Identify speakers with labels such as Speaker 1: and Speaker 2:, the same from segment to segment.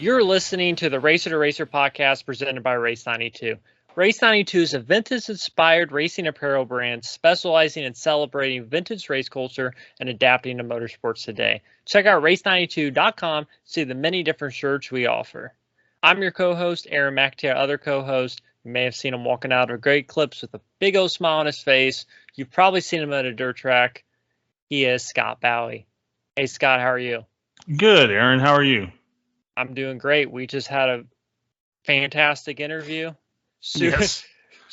Speaker 1: You're listening to the Racer to Racer podcast presented by Race 92. Race 92 is a vintage-inspired racing apparel brand specializing in celebrating vintage race culture and adapting to motorsports today. Check out race92.com to see the many different shirts we offer. I'm your co-host, Aaron McIntyre. Other co-host, you may have seen him walking out of great clips with a big old smile on his face. You've probably seen him at a dirt track. He is Scott Bowie. Hey, Scott, how are you?
Speaker 2: Good, Aaron. How are you?
Speaker 1: I'm doing great. We just had a fantastic interview.
Speaker 2: Yes.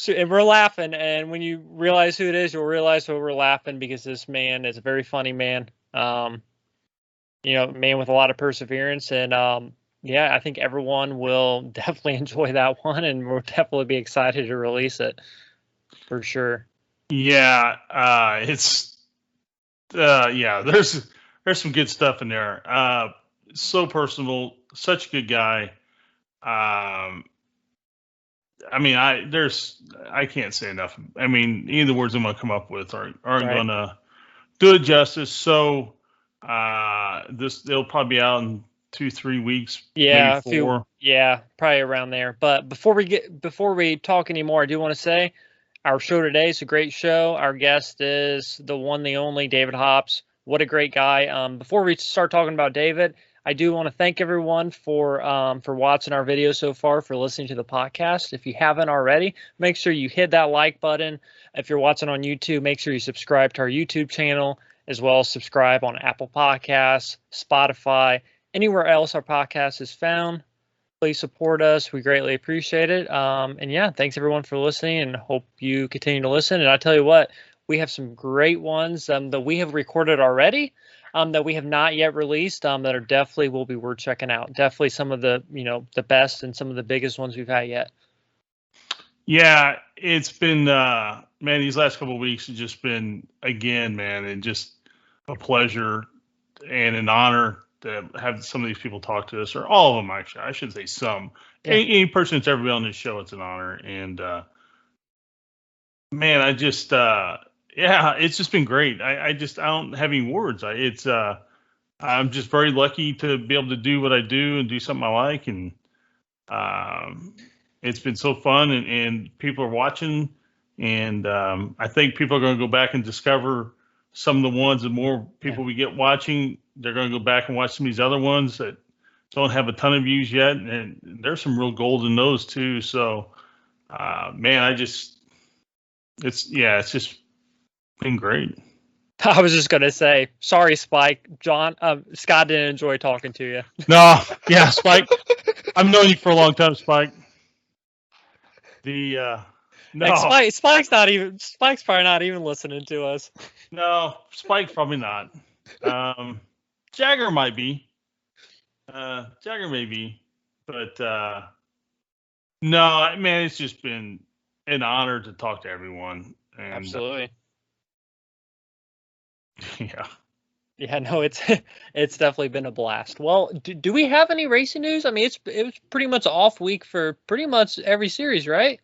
Speaker 1: And we're laughing. And when you realize who it is, you'll realize why we're laughing, because this man is a very funny man. Man with a lot of perseverance. And I think everyone will definitely enjoy that one, and we'll definitely be excited to release it for sure.
Speaker 2: Yeah, there's some good stuff in there. So personal, such a good guy. I can't say enough. I mean, any of the words I'm going to come up with aren't going to do it justice. So they'll probably be out in 2-3 weeks.
Speaker 1: Yeah,
Speaker 2: maybe 4.
Speaker 1: Probably around there. But before we talk anymore, I do want to say our show today is a great show. Our guest is the one, the only David Hobbs. What a great guy. Before we start talking about David, I do want to thank everyone for watching our video so far, for listening to the podcast. If you haven't already, make sure you hit that like button. If you're watching on YouTube, make sure you subscribe to our YouTube channel, as well as subscribe on Apple Podcasts, Spotify, anywhere else our podcast is found. Please support us. We greatly appreciate it. Thanks everyone for listening, and hope you continue to listen. And I tell you what, we have some great ones that we have recorded already, that we have not yet released, that are definitely will be worth checking out. Definitely some of the, the best and some of the biggest ones we've had yet.
Speaker 2: Yeah, it's been, these last couple of weeks have just been, again, man, and just a pleasure and an honor to have some of these people talk to us, or all of them, actually. I should say some. Yeah. Any person that's ever been on this show, it's an honor. And, it's just been great. I don't have any words. I'm just very lucky to be able to do what I do and do something I like. And it's been so fun, and people are watching. And I think people are going to go back and discover some of the ones. The more people we get watching, they're going to go back and watch some of these other ones that don't have a ton of views yet. And there's some real gold in those too. So, it's just been great.
Speaker 1: I was just going to say, sorry, Spike. Scott didn't enjoy talking to you.
Speaker 2: No, yeah, Spike. I've known you for a long time, Spike.
Speaker 1: No. Spike's probably not even listening to us.
Speaker 2: No, Spike's probably not. Jagger might be. But no, man, it's just been an honor to talk to everyone. And,
Speaker 1: absolutely.
Speaker 2: Yeah.
Speaker 1: Yeah, no, it's definitely been a blast. Well, do we have any racing news? I mean, it was pretty much off week for pretty much every series, right?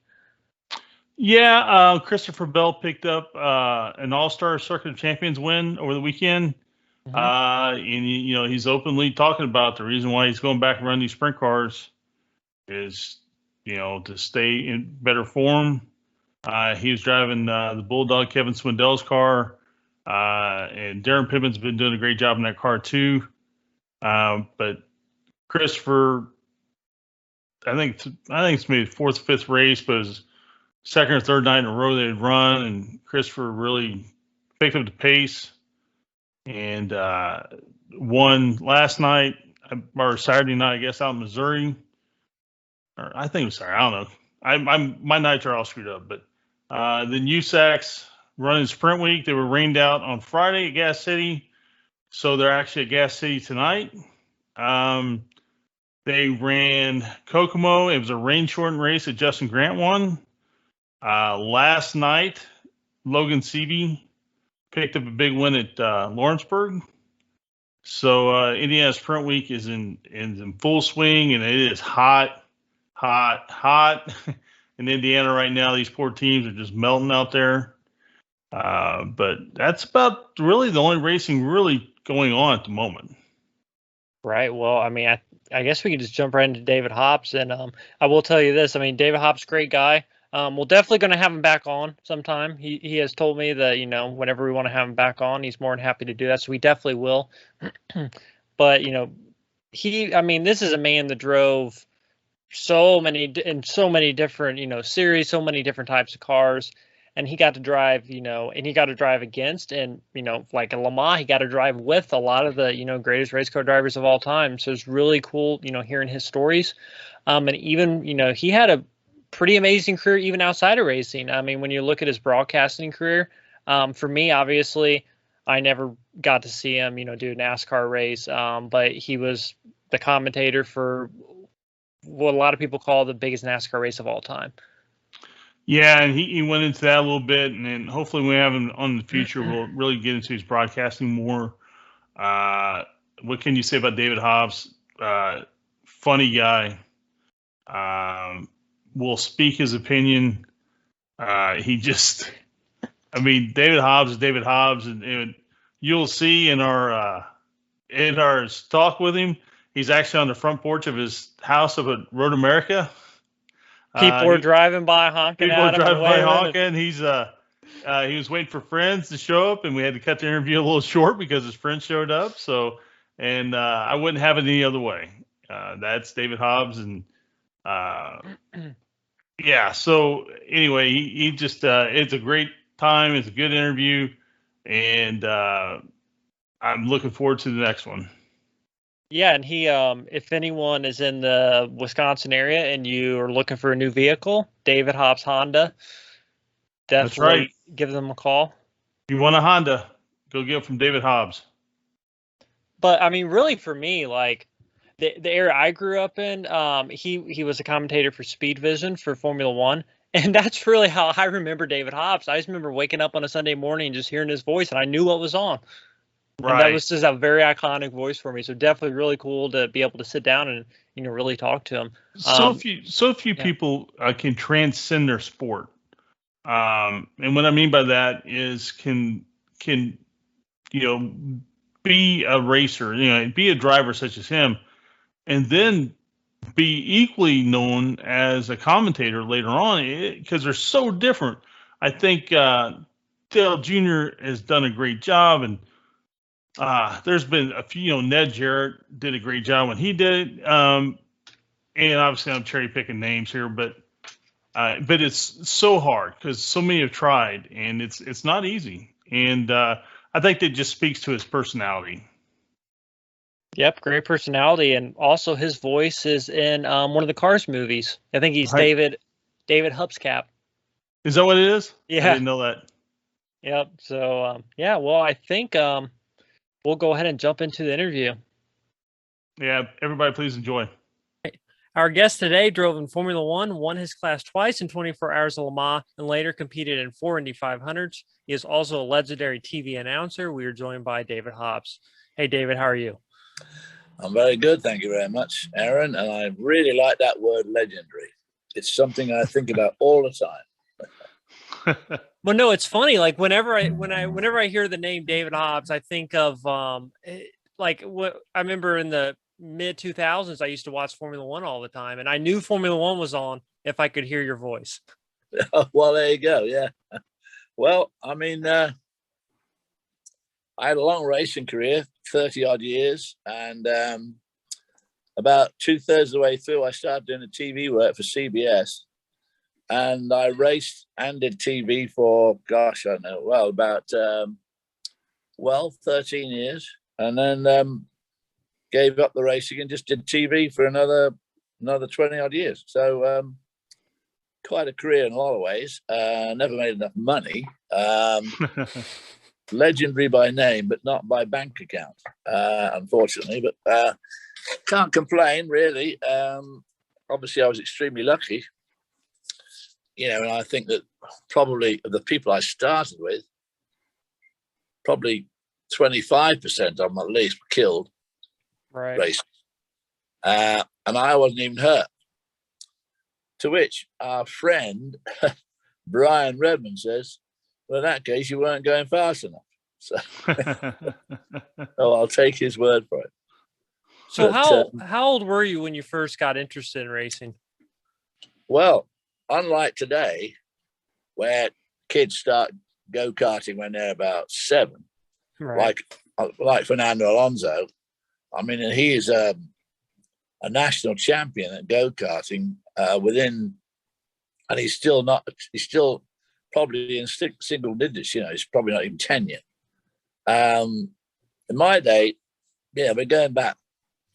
Speaker 2: Yeah, Christopher Bell picked up an All-Star Circuit of Champions win over the weekend. Mm-hmm. And he's openly talking about the reason why he's going back and run these sprint cars is, to stay in better form. He was driving the Bulldog Kevin Swindell's car. And Darren Pittman's been doing a great job in that car too. But Christopher, I think it's maybe 4th, 5th race, but it was second or third night in a row they'd run, and Christopher really picked up the pace and won last night, or Saturday night, I guess, out in Missouri. Or I think it was Saturday. I don't know. My nights are all screwed up. But then USAC's running sprint week. They were rained out on Friday at Gas City, so they're actually at Gas City tonight. They ran Kokomo. It was a rain-shortened race that Justin Grant won. Last night, Logan Seavey picked up a big win at Lawrenceburg. So Indiana Sprint Week is in full swing, and it is hot in Indiana right now. These poor teams are just melting out there. But that's about really the only racing really going on at the moment.
Speaker 1: Right. Well, I mean, I guess we can just jump right into David Hobbs, and I will tell you this. I mean, David Hobbs, great guy. We're definitely going to have him back on sometime. He has told me that whenever we want to have him back on, he's more than happy to do that. So we definitely will. But I mean, this is a man that drove so many different series, so many different types of cars, and he got to drive and he got to drive against, and like in Le Mans he got to drive with a lot of the greatest race car drivers of all time. So it's really cool hearing his stories. And even he had a pretty amazing career even outside of racing. I mean, when you look at his broadcasting career, for me, obviously I never got to see him do a NASCAR race, but he was the commentator for what a lot of people call the biggest NASCAR race of all time.
Speaker 2: Yeah, and he went into that a little bit, and then hopefully when we have him on in the future, we'll really get into his broadcasting more. What can you say about David Hobbs? Funny guy. Will speak his opinion. He just, I mean, David Hobbs is David Hobbs, and you'll see in our talk with him, he's actually on the front porch of his house up at Road America.
Speaker 1: People were driving by honking at him.
Speaker 2: People were driving by honking. He was waiting for friends to show up, and we had to cut the interview a little short because his friends showed up. So, and I wouldn't have it any other way. That's David Hobbs, and yeah. So anyway, he just it's a great time. It's a good interview, and I'm looking forward to the next one.
Speaker 1: Yeah, and he, if anyone is in the Wisconsin area and you are looking for a new vehicle, David Hobbs Honda, definitely give them a call.
Speaker 2: If you want a Honda, go get it from David Hobbs.
Speaker 1: But I mean, really, for me, like the area I grew up in, he was a commentator for Speed Vision for Formula One, and that's really how I remember David Hobbs. I just remember waking up on a Sunday morning and just hearing his voice, and I knew what was on. Right. And that was just a very iconic voice for me. So definitely really cool to be able to sit down and really talk to him.
Speaker 2: So few people can transcend their sport. And what I mean by that is can be a racer, be a driver such as him, and then be equally known as a commentator later on, because they're so different. I think Dale Jr. has done a great job, and there's been a few, Ned Jarrett did a great job when he did it. And obviously I'm cherry picking names here, but it's so hard because so many have tried, and it's not easy. And I think that just speaks to his personality.
Speaker 1: Yep, great personality, and also his voice is in one of the Cars movies. I think he's David Hubscap.
Speaker 2: Is that what it is?
Speaker 1: Yeah,
Speaker 2: I didn't know that.
Speaker 1: Yep. So yeah, well, I think we'll go ahead and jump into the interview.
Speaker 2: Yeah, everybody, please enjoy.
Speaker 1: Our guest today drove in Formula One, won his class twice in 24 Hours of Le Mans, and later competed in 4 Indy 500s. He is also a legendary TV announcer. We are joined by David Hobbs. Hey, David, how are you?
Speaker 3: I'm very good, thank you very much, Aaron. And I really like that word, legendary. It's something I think about all the time.
Speaker 1: Well, no, it's funny. Like whenever I hear the name David Hobbs, I think of like what I remember in the mid 2000s. I used to watch Formula One all the time, and I knew Formula One was on if I could hear your voice.
Speaker 3: Well, there you go. Yeah. Well, I mean, I had a long racing career, 30 odd years, and about 2/3 of the way through, I started doing the TV work for CBS. And I raced and did TV for, gosh, I don't know, well, about 13 years. And then gave up the racing and just did TV for another 20 odd years. So quite a career in a lot of ways. Never made enough money. Legendary by name, but not by bank account, unfortunately. But can't complain, really. Obviously, I was extremely lucky. And I think that probably of the people I started with, probably 25% of them at least were killed racing. And I wasn't even hurt. To which our friend, Brian Redmond, says, well, in that case, you weren't going fast enough. So, I'll take his word for it.
Speaker 1: So how old were you when you first got interested in racing?
Speaker 3: Well, unlike today, where kids start go-karting when they're about 7, right, like Fernando Alonso. I mean, he is a national champion at go-karting and he's still probably in single digits. He's probably not even 10 yet. In my day, we're going back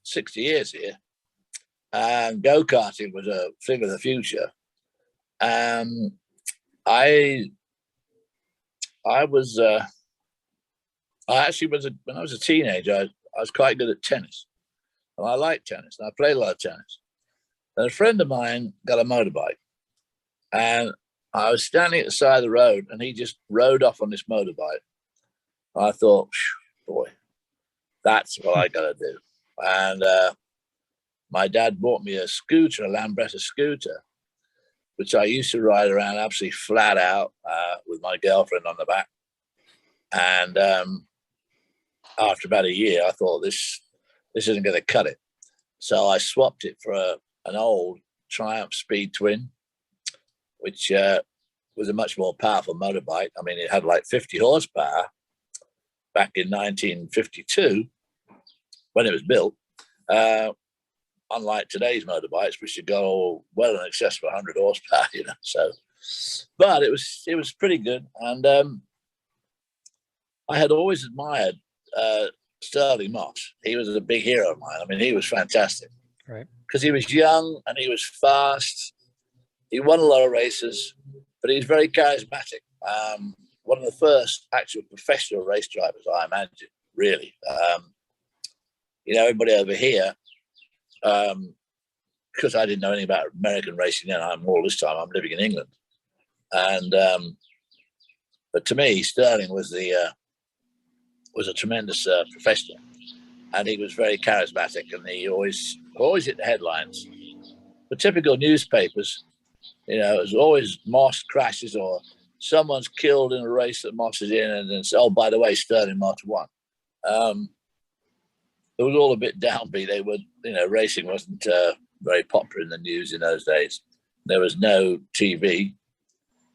Speaker 3: 60 years here, and go-karting was a thing of the future. When I was a teenager, I was quite good at tennis, and I liked tennis, and I played a lot of tennis. And a friend of mine got a motorbike, and I was standing at the side of the road, and he just rode off on this motorbike. I thought, boy, that's what I got to do. And my dad bought me a scooter, a Lambretta scooter, which I used to ride around absolutely flat out with my girlfriend on the back. And after about a year, I thought this isn't going to cut it. So I swapped it for an old Triumph Speed Twin, which was a much more powerful motorbike. I mean, it had like 50 horsepower back in 1952 when it was built. Unlike today's motorbikes, which should go well in excess of 100 horsepower, So, but it was pretty good, and I had always admired Sterling Moss. He was a big hero of mine. I mean, he was fantastic,
Speaker 1: right?
Speaker 3: Because he was young and he was fast. He won a lot of races, but he was very charismatic. One of the first actual professional race drivers, I imagine, really. Everybody over here. Because I didn't know anything about American racing then. I'm living in England, and but to me, Sterling was a tremendous professional, and he was very charismatic, and he always hit the headlines. The typical newspapers, it was always Moss crashes or someone's killed in a race that Moss is in, and then oh, by the way, Sterling Moss won. It was all a bit downbeat. They were, racing wasn't very popular in the news in those days. There was no TV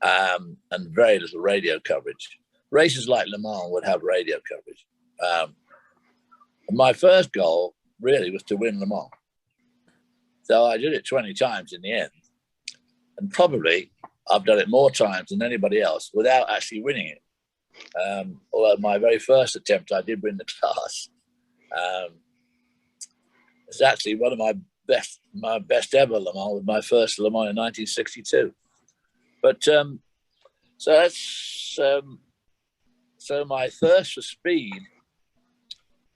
Speaker 3: and very little radio coverage. Races like Le Mans would have radio coverage. My first goal really was to win Le Mans. So I did it 20 times in the end. And probably I've done it more times than anybody else without actually winning it. Although my very first attempt, I did win the class. It's actually one of my best ever Le Mans, with my first Le Mans in 1962. But so that's so my thirst for speed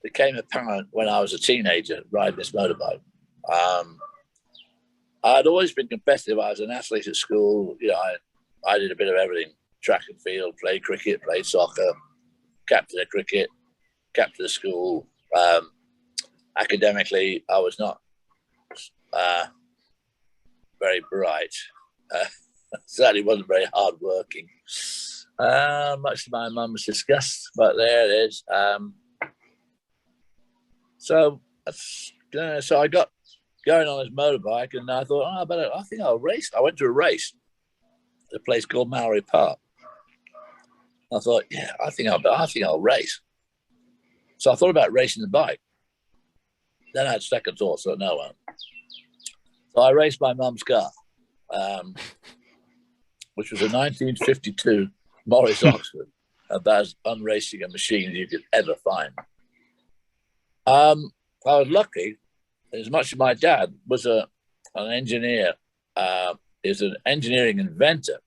Speaker 3: became apparent when I was a teenager riding this motorbike. I'd always been competitive. I was an athlete at school. I did a bit of everything: track and field, played cricket, played soccer, captain of cricket, captain of school. Academically, I was not very bright. Certainly wasn't very hardworking. Much to my mum's disgust, but there it is. So I got going on this motorbike, and I thought, I think I'll race. I went to a race at a place called Mallory Park. I thought, I think I'll race. So I thought about racing the bike. Then I had second thoughts, so no one. So I raced my mum's car, which was a 1952 Morris Oxford, about as unracing a machine as you could ever find. I was lucky, as much as my dad was an engineer, is an engineering inventor,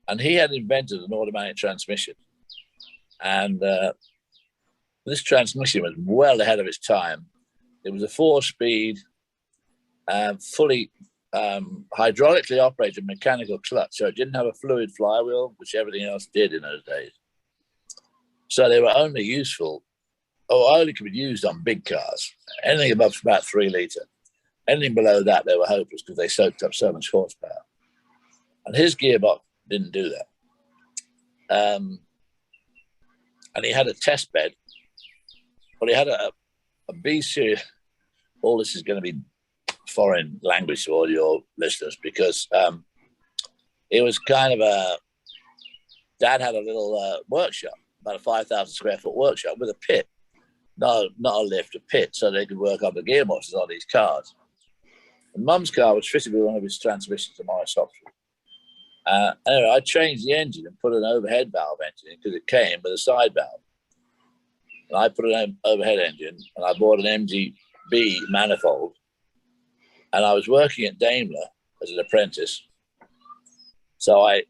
Speaker 3: and he had invented an automatic transmission. And this transmission was well ahead of its time. It was a 4-speed, fully hydraulically operated mechanical clutch, so it didn't have a fluid flywheel, which everything else did in those days. So they were only useful, or only could be used on big cars. Anything above about 3 litre. Anything below that, they were hopeless because they soaked up so much horsepower. And his gearbox didn't do that. And he had a test bed, but he had a B series all this is going to be foreign language to all your listeners, because it was kind of Dad had a little workshop, about a 5,000 square foot workshop with a pit, not a lift, a pit, so they could work on the gearboxes on these cars. And Mum's car was fitted with one of his transmissions to my software. Anyway, I changed the engine and put an overhead valve engine in, because it came with a side valve. And I put an overhead engine, and I bought an MGB manifold. And I was working at Daimler as an apprentice. So I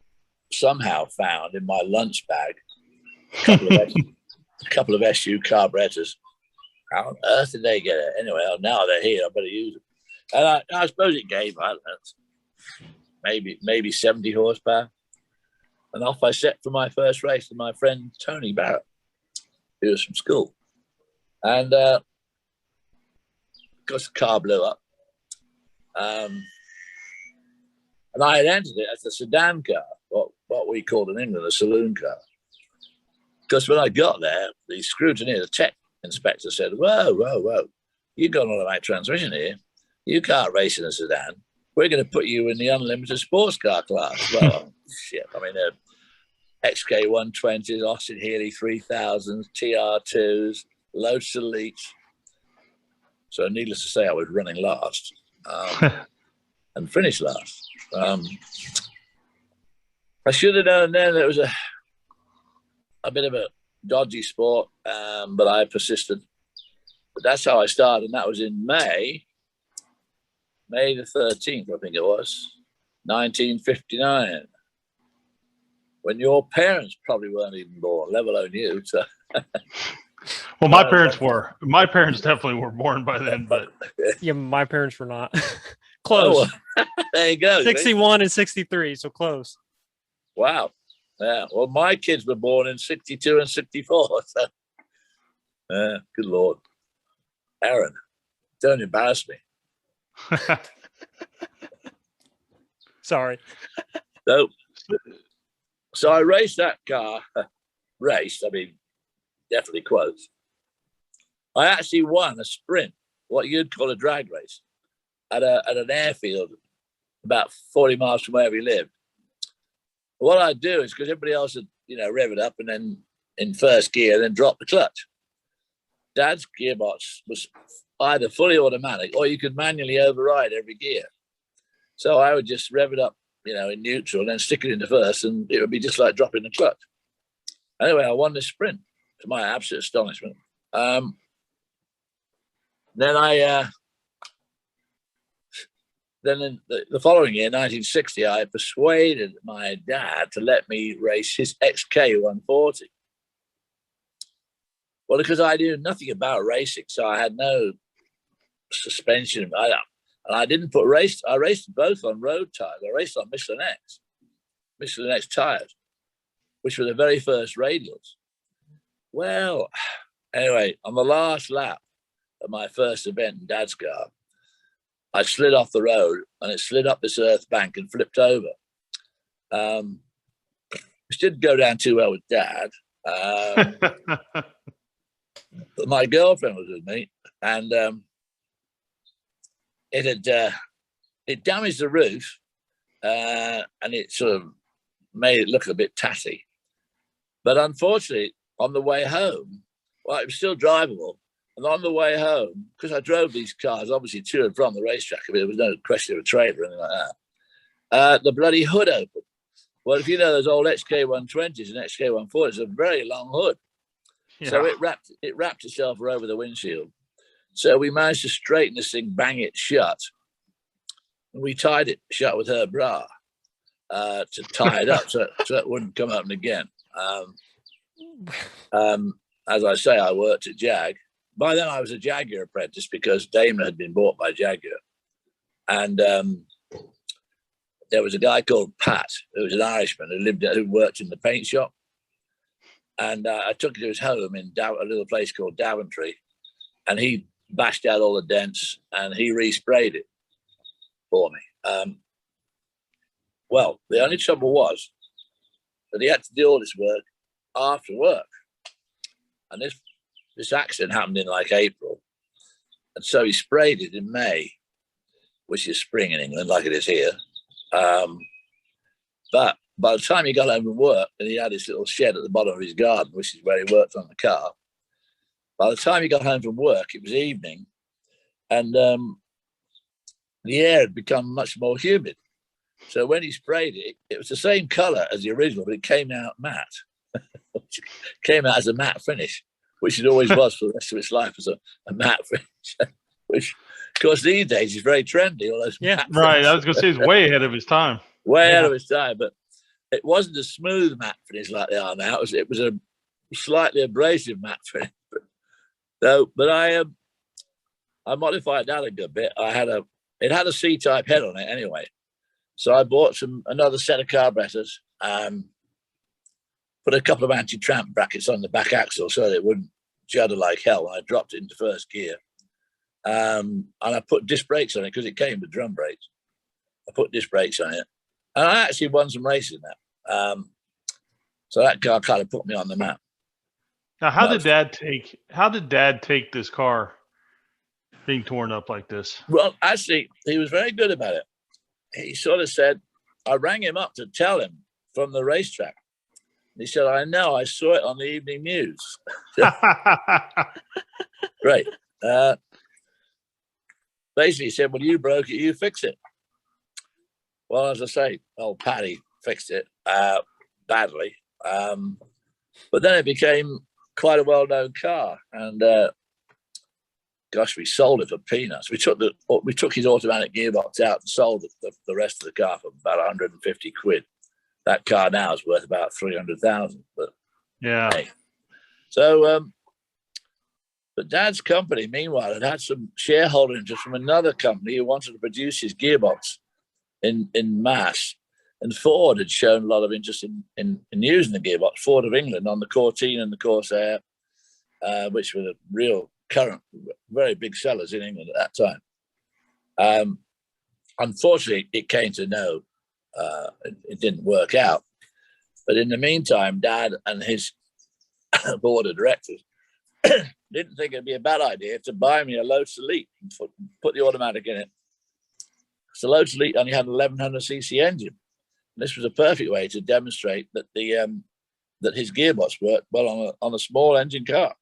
Speaker 3: somehow found in my lunch bag a couple of SU carburetors. How on earth did they get it? Anyway, now they're here. I better use them. And I suppose it gave, I don't know, maybe 70 horsepower. And off I set for my first race with my friend Tony Barrett, who was from school. And of course, the car blew up. And I had entered it as a sedan car, what we called in England a saloon car. Because when I got there, the scrutineer, the tech inspector said, whoa, you've got an automatic transmission here. You can't race in a sedan. We're going to put you in the unlimited sports car class. Well, shit. I mean, XK120s, Austin Healey 3000s, TR2s, Lotus Elites. So needless to say, I was running last and finished last. I should have known then that it was a bit of a dodgy sport, but I persisted. But that's how I started, and that was in May the 13th, I think it was, 1959, when your parents probably weren't even born, let alone you. So.
Speaker 2: Well, my parents were. My parents definitely were born by then, but
Speaker 1: yeah, my parents were not. Close.
Speaker 3: Oh, there you go.
Speaker 1: 61 and 63, so close.
Speaker 3: Wow. Yeah. Well, my kids were born in 62 and 64. So, good Lord. Aaron, don't embarrass me.
Speaker 1: Sorry.
Speaker 3: So I raced that car. Raced, I mean, definitely quotes. I actually won a sprint, what you'd call a drag race, at an airfield about 40 miles from where we lived. What I'd do is, because everybody else would, rev it up and then in first gear, then drop the clutch. Dad's gearbox was either fully automatic or you could manually override every gear. So I would just rev it up, in neutral and then stick it into first, and it would be just like dropping the clutch. Anyway, I won the sprint to my absolute astonishment. Then in the following year, 1960, I persuaded my dad to let me race his XK140. Well, because I knew nothing about racing, so I had no suspension. I didn't put race. I raced both on road tires. I raced on Michelin X tires, which were the very first radials. Well, anyway, on the last lap of my first event in Dad's car, I slid off the road and it slid up this earth bank and flipped over. Which didn't go down too well with Dad. But my girlfriend was with me, and it damaged the roof, and it sort of made it look a bit tatty. But unfortunately, on the way home, well, it was still drivable. And on the way home, because I drove these cars, obviously to and from the racetrack, I mean, there was no question of a trailer or anything like that. The bloody hood opened. Well, if you know those old XK120s and XK140s, a very long hood. Yeah. So it wrapped itself over the windshield. So we managed to straighten this thing, bang it shut. And we tied it shut with her bra to tie it up so it wouldn't come open again. As I say, I worked at Jag. By then I was a Jaguar apprentice because Daimler had been bought by Jaguar. And there was a guy called Pat, who was an Irishman who worked in the paint shop. And I took him to his home in a little place called Daventry. And he bashed out all the dents and he resprayed it for me. Well, the only trouble was that he had to do all this work after work. And this accident happened in like April. And so he sprayed it in May, which is spring in England, like it is here. But by the time he got home from work, and he had his little shed at the bottom of his garden, which is where he worked on the car. By the time he got home from work, it was evening, and the air had become much more humid. So when he sprayed it, it was the same color as the original, but it came out matte. Came out as a matte finish, which it always was for the rest of its life, as a matte finish. Which, of course, these days is very trendy. All those
Speaker 2: right. Finishes. I was going to say he's way ahead of his time.
Speaker 3: Way ahead of his time, but it wasn't a smooth matte finish like they are now. It was a slightly abrasive matte finish. But I modified that a good bit. It had a C-type head on it anyway. So I bought another set of carburetors, put a couple of anti-tramp brackets on the back axle so that it wouldn't judder like hell when I dropped it into first gear. And I put disc brakes on it because it came with drum brakes. I put disc brakes on it. And I actually won some races in that. So that car kind of put me on the map.
Speaker 2: Now, how did Dad take this car being torn up like this?
Speaker 3: Well, actually, he was very good about it. He sort of said, I rang him up to tell him from the racetrack. He said, I know, I saw it on the evening news. Great. Basically, he said, well, you broke it, you fix it. Well, as I say, old Paddy fixed it badly. But then it became quite a well-known car. And gosh, we sold it for peanuts. We took his automatic gearbox out and sold the rest of the car for about 150 quid. That car now is worth about 300,000. But
Speaker 2: yeah.
Speaker 3: Hey. So, but Dad's company, meanwhile, had some shareholder interest from another company who wanted to produce his gearbox in mass. And Ford had shown a lot of interest in using the gearbox. Ford of England on the Cortina and the Corsair, which were the real current, very big sellers in England at that time. Unfortunately, it came to no. It didn't work out. But in the meantime, Dad and his board of directors didn't think it'd be a bad idea to buy me a Lotus Elite and put the automatic in it. So Lotus Elite only had an 1100cc engine. This was a perfect way to demonstrate that that his gearbox worked well on a small engine car.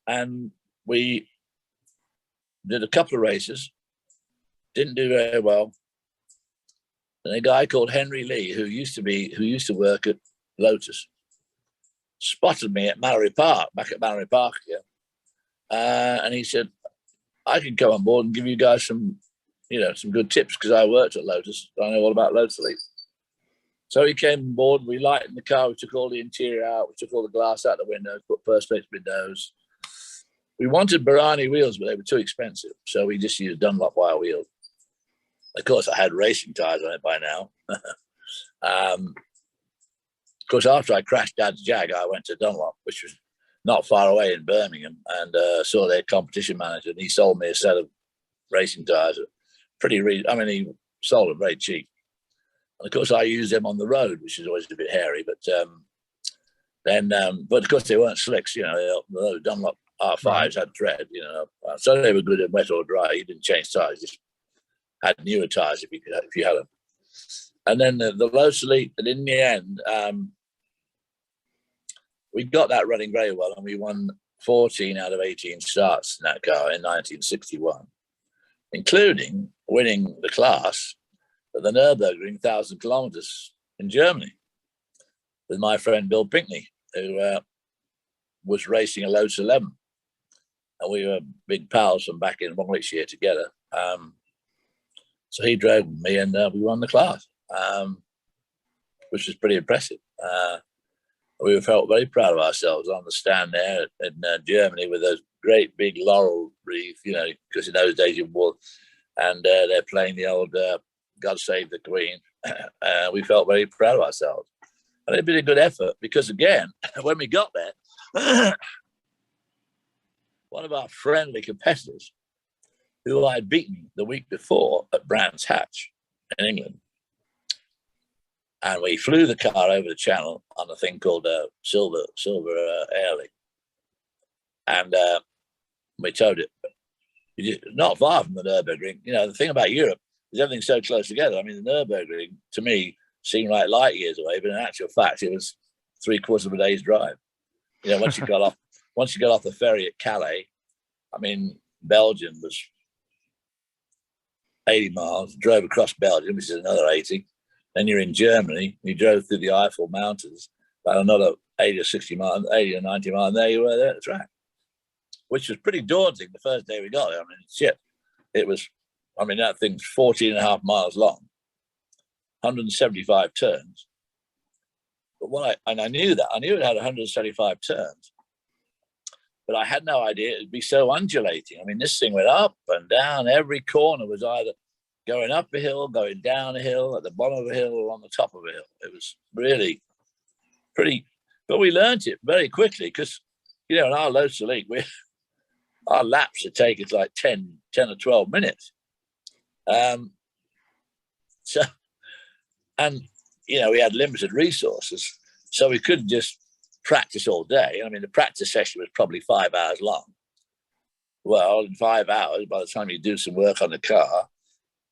Speaker 3: And we did a couple of races, didn't do very well. And a guy called Henry Lee, who used to work at Lotus, spotted me at Mallory Park, back at Mallory Park again. And he said, I can come on board and give you guys some good tips because I worked at Lotus. I know all about Lotus Elite. So he came on board, we lightened the car, we took all the interior out, we took all the glass out the windows, put perspex windows. We wanted Barani wheels, but they were too expensive. So we just used Dunlop wire wheels. Of course, I had racing tires on it by now. Of course, after I crashed Dad's Jag, I went to Dunlop, which was not far away in Birmingham, and saw their competition manager, and he sold me a set of racing tires. He sold them very cheap. And of course, I used them on the road, which is always a bit hairy. But but of course, they weren't slicks. The Dunlop R5s had tread. So they were good in wet or dry. You didn't change tires; just had newer tires if you had them. And then the Lotus Elite, and in the end, we got that running very well, and we won 14 out of 18 starts in that car in 1961, including winning the class at the Nürburgring 1,000 kilometers in Germany with my friend Bill Pinkney, who was racing a Lotus 11. And we were big pals from back in Warwickshire together. So he drove me and we won the class, which was pretty impressive. We felt very proud of ourselves on the stand there in Germany with those great big laurel wreath, because in those days you wore, and they're playing the old God Save the Queen. We felt very proud of ourselves. And it'd been a good effort because, again, when we got there, one of our friendly competitors, who I'd beaten the week before at Brands Hatch in England, and we flew the car over the channel on a thing called Silver Airly. And We towed it. Not far from the Nürburgring. You know, the thing about Europe is everything's so close together. I mean, the Nürburgring, to me, seemed like light years away, but in actual fact, it was 3/4 of a day's drive. You know, once you got off the ferry at Calais, I mean, Belgium was 80 miles, drove across Belgium, which is another 80. Then you're in Germany, you drove through the Eiffel Mountains, about another 80 or 60 miles, 80 or 90 miles, and there you were there at the track, which was pretty daunting the first day we got there. I mean, shit, it was, I mean, that thing's 14.5 miles long, 175 turns. But I knew that. I knew it had 175 turns, but I had no idea it'd be so undulating. I mean, this thing went up and down. Every corner was either going up a hill, going down a hill, at the bottom of a hill, or on the top of a hill. It was really pretty, but we learned it very quickly because, you know, in our Lotus League, our laps would take us like 10 or 12 minutes. So, and, you know, we had limited resources, so we couldn't just practice all day. I mean, the practice session was probably 5 hours long. Well, in 5 hours, by the time you do some work on the car,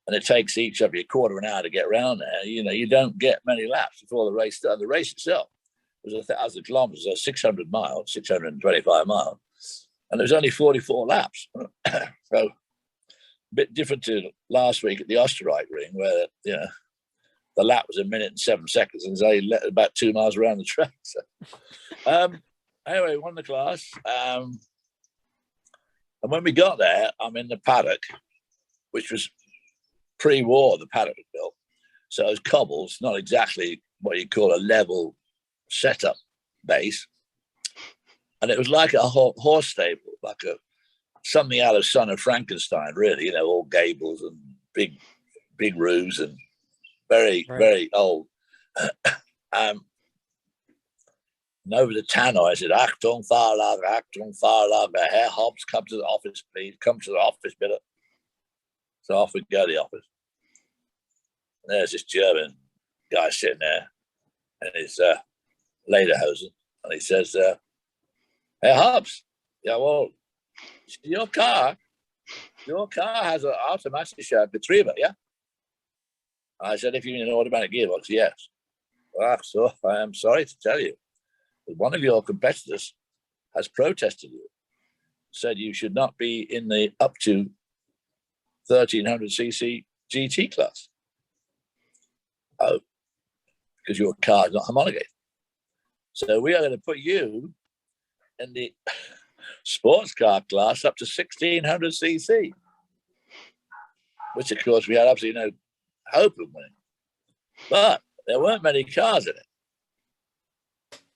Speaker 3: and it takes each of you a quarter of an hour to get around there, you know, you don't get many laps before the race starts. The race itself was 1,000 kilometers, 600 miles, 625 miles, and there was only 44 laps. So a bit different to last week at the Oostenrijk ring, where, you know, the lap was 1 minute and 7 seconds, and they let about 2 miles around the track. So, anyway, won the class. And when we got there, I'm in the paddock, which was pre-war, the paddock was built. So it was cobbles, not exactly what you call a level setup base. And it was like a horse stable, like something out of Son of Frankenstein, really, you know, all gables and big roofs and very old. And over the tannoy, I said, Achtung, Fahrlager, Herr Hobbs, come to the office, please. Come to the office, bitte. So off we go to the office. And there's this German guy sitting there, and his lederhosen, and he says, Herr Hobbs, jawohl, your car has an automatic Betriebe, yeah? I said, if you need an automatic gearbox, yes. Well, so I am sorry to tell you that one of your competitors has protested you, said you should not be in the up to 1300cc GT class. Oh, because your car is not homologated. So we are going to put you in the sports car class up to 1600cc, which, of course, we had absolutely no hope of winning. But there weren't many cars in it.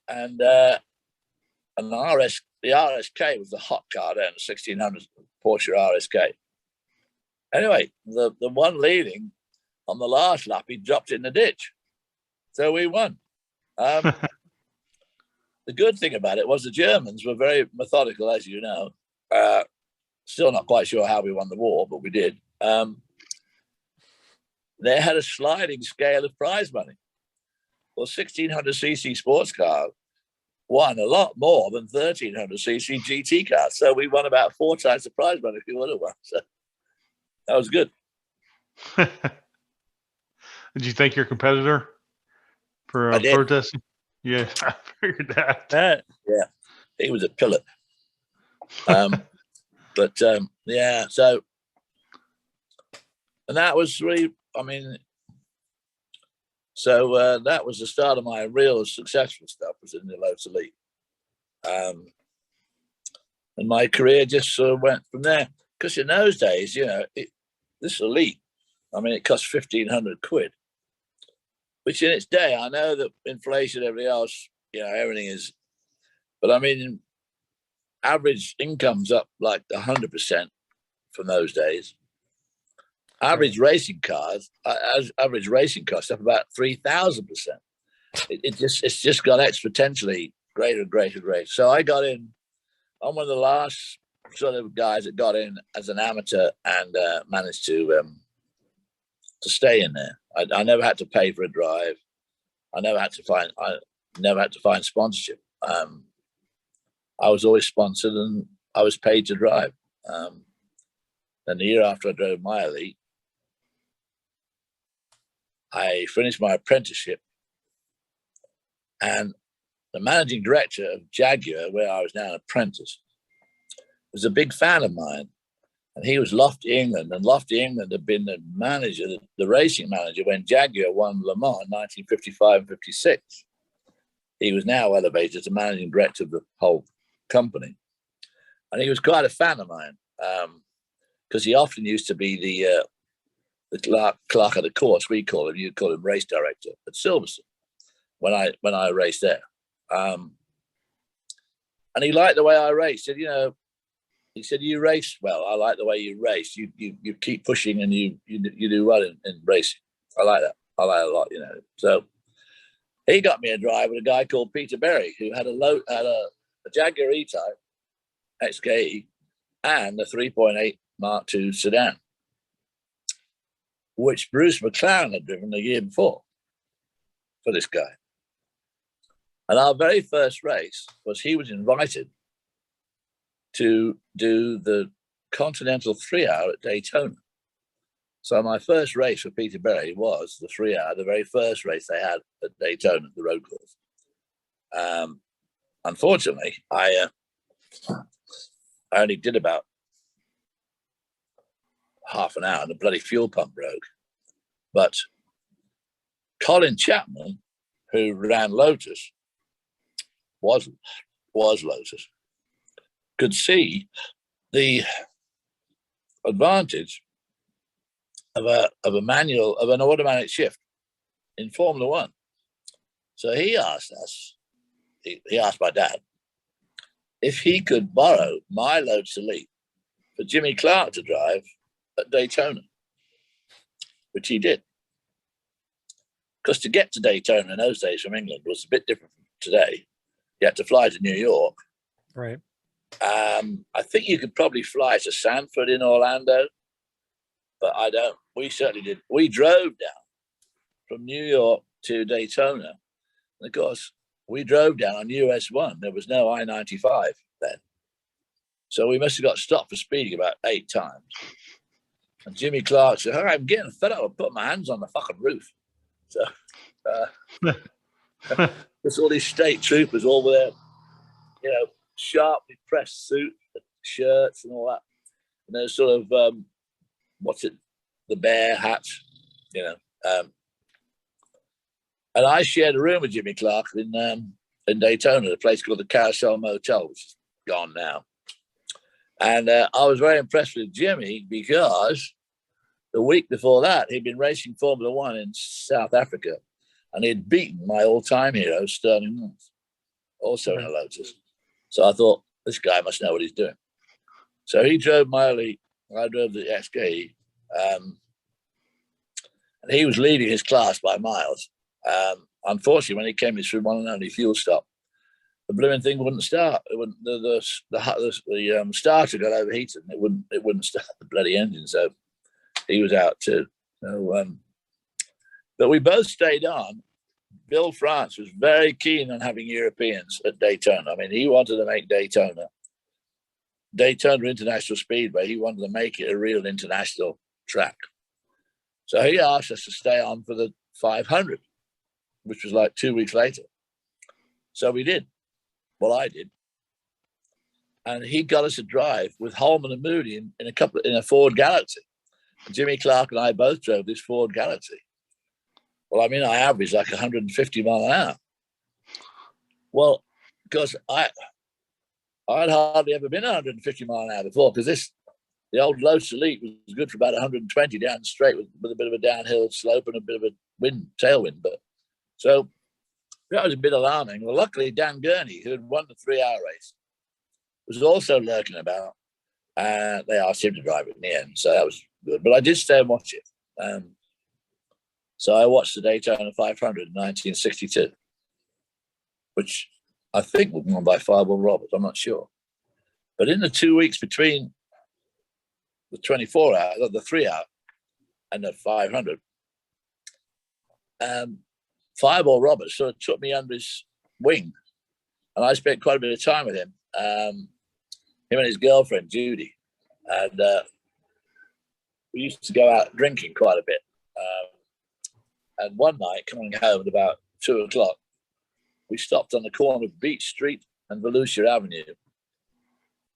Speaker 3: And the RSK was the hot car then, the 1600 Porsche RSK. Anyway, the one leading on the last lap, he dropped in the ditch. So we won. The good thing about it was the Germans were very methodical, as you know. Still not quite sure how we won the war, but we did. They had a sliding scale of prize money. Well, 1600cc sports car won a lot more than 1300cc GT cars. So we won about 4 times the prize money if you would have won. So that was good.
Speaker 2: Did you thank your competitor for protesting? Yeah, I figured that.
Speaker 3: Yeah, he was a pillar. But yeah, so, and that was really, I mean, so that was the start of my real successful stuff, was in the Lotus Elite. And my career just sort of went from there. Because in those days, you know, this Elite, I mean, it cost 1,500 quid, which in its day, I know that inflation, everything else, you know, everything is, but I mean, average income's up like 100% from those days. Average racing cars, average racing costs up about 3,000%. It's just got exponentially greater and greater and greater. So I got in, I'm one of the last sort of guys that got in as an amateur and managed to stay in there. I never had to pay for a drive. I never had to find sponsorship. I was always sponsored, and I was paid to drive. And the year after I drove my elite, I finished my apprenticeship, and the managing director of Jaguar, where I was now an apprentice, was a big fan of mine. And he was Lofty England, and Lofty England had been the manager, the racing manager, when Jaguar won Le Mans in 1955 and 56. He was now elevated to managing director of the whole company. And he was quite a fan of mine, because he often used to be the clerk of the course, we call him. You'd call him race director at Silverstone when I raced there. And he liked the way I raced. He said, you race well. I like the way you race. You keep pushing, and you do well in racing. I like that. I like it a lot, So he got me a drive with a guy called Peter Berry, who had a Jaguar E-Type XKE and a 3.8 Mark II sedan, which Bruce McLaren had driven the year before for this guy. And our very first race was he was invited to do the Continental 3-hour at Daytona. So my first race for Peter Berry was the 3-hour, the very first race they had at Daytona, the road course. Unfortunately, I only did about half an hour, and the bloody fuel pump broke. But Colin Chapman, who ran Lotus, was Lotus, could see the advantage of an automatic shift in Formula One. So he asked us, he asked my dad if he could borrow my Lotus Elite for Jimmy Clark to drive at Daytona, which he did. Because to get to Daytona in those days from England was a bit different from today. You had to fly to New York.
Speaker 1: Right.
Speaker 3: I think you could probably fly to Sanford in Orlando, but I don't. We certainly did. We drove down from New York to Daytona. And of course, we drove down on US 1. There was no I-95 then. So we must have got stopped for speeding about 8 times. And Jimmy Clark said, I'm getting fed up. I'll put my hands on the fucking roof. So there's all these state troopers all with their, sharply pressed suit, shirts and all that. And there's sort of, the bear hats, And I shared a room with Jimmy Clark in Daytona, a place called the Carousel Motel, which is gone now. And I was very impressed with Jimmy because the week before that, he'd been racing Formula One in South Africa, and he'd beaten my all-time hero, Sterling North, also in a Lotus. So I thought, this guy must know what he's doing. So he drove my Elite, I drove the XKE, and he was leading his class by miles. Unfortunately, when he came through one and only fuel stop, the blooming thing wouldn't start. It wouldn't. The starter got overheated, and it wouldn't start the bloody engine. So he was out too. So, but we both stayed on. Bill France was very keen on having Europeans at Daytona. I mean, he wanted to make Daytona International Speedway. He wanted to make it a real international track. So he asked us to stay on for the 500, which was like 2 weeks later. So we did. Well, I did. And he got us a drive with Holman and Moody in a Ford Galaxy. And Jimmy Clark and I both drove this Ford Galaxy. Well, I mean, I averaged like 150 mile an hour. Well, because I'd hardly ever been 150 mile an hour before, because the old Lotus Elite was good for about 120 down the straight with a bit of a downhill slope and a bit of a tailwind. But so that was a bit alarming. Well, luckily, Dan Gurney, who had won the 3-hour race, was also lurking about. And they asked him to drive it in the end. So that was good. But I did stay and watch it. So I watched the Daytona 500 in 1962, which I think was won by Fireball Roberts. I'm not sure. But in the 2 weeks between the 24-hour, the 3-hour, and the 500, Fireball Roberts sort of took me under his wing, and I spent quite a bit of time with him. him and his girlfriend, Judy. And we used to go out drinking quite a bit. And one night, coming home at about 2 o'clock, we stopped on the corner of Beach Street and Volusia Avenue.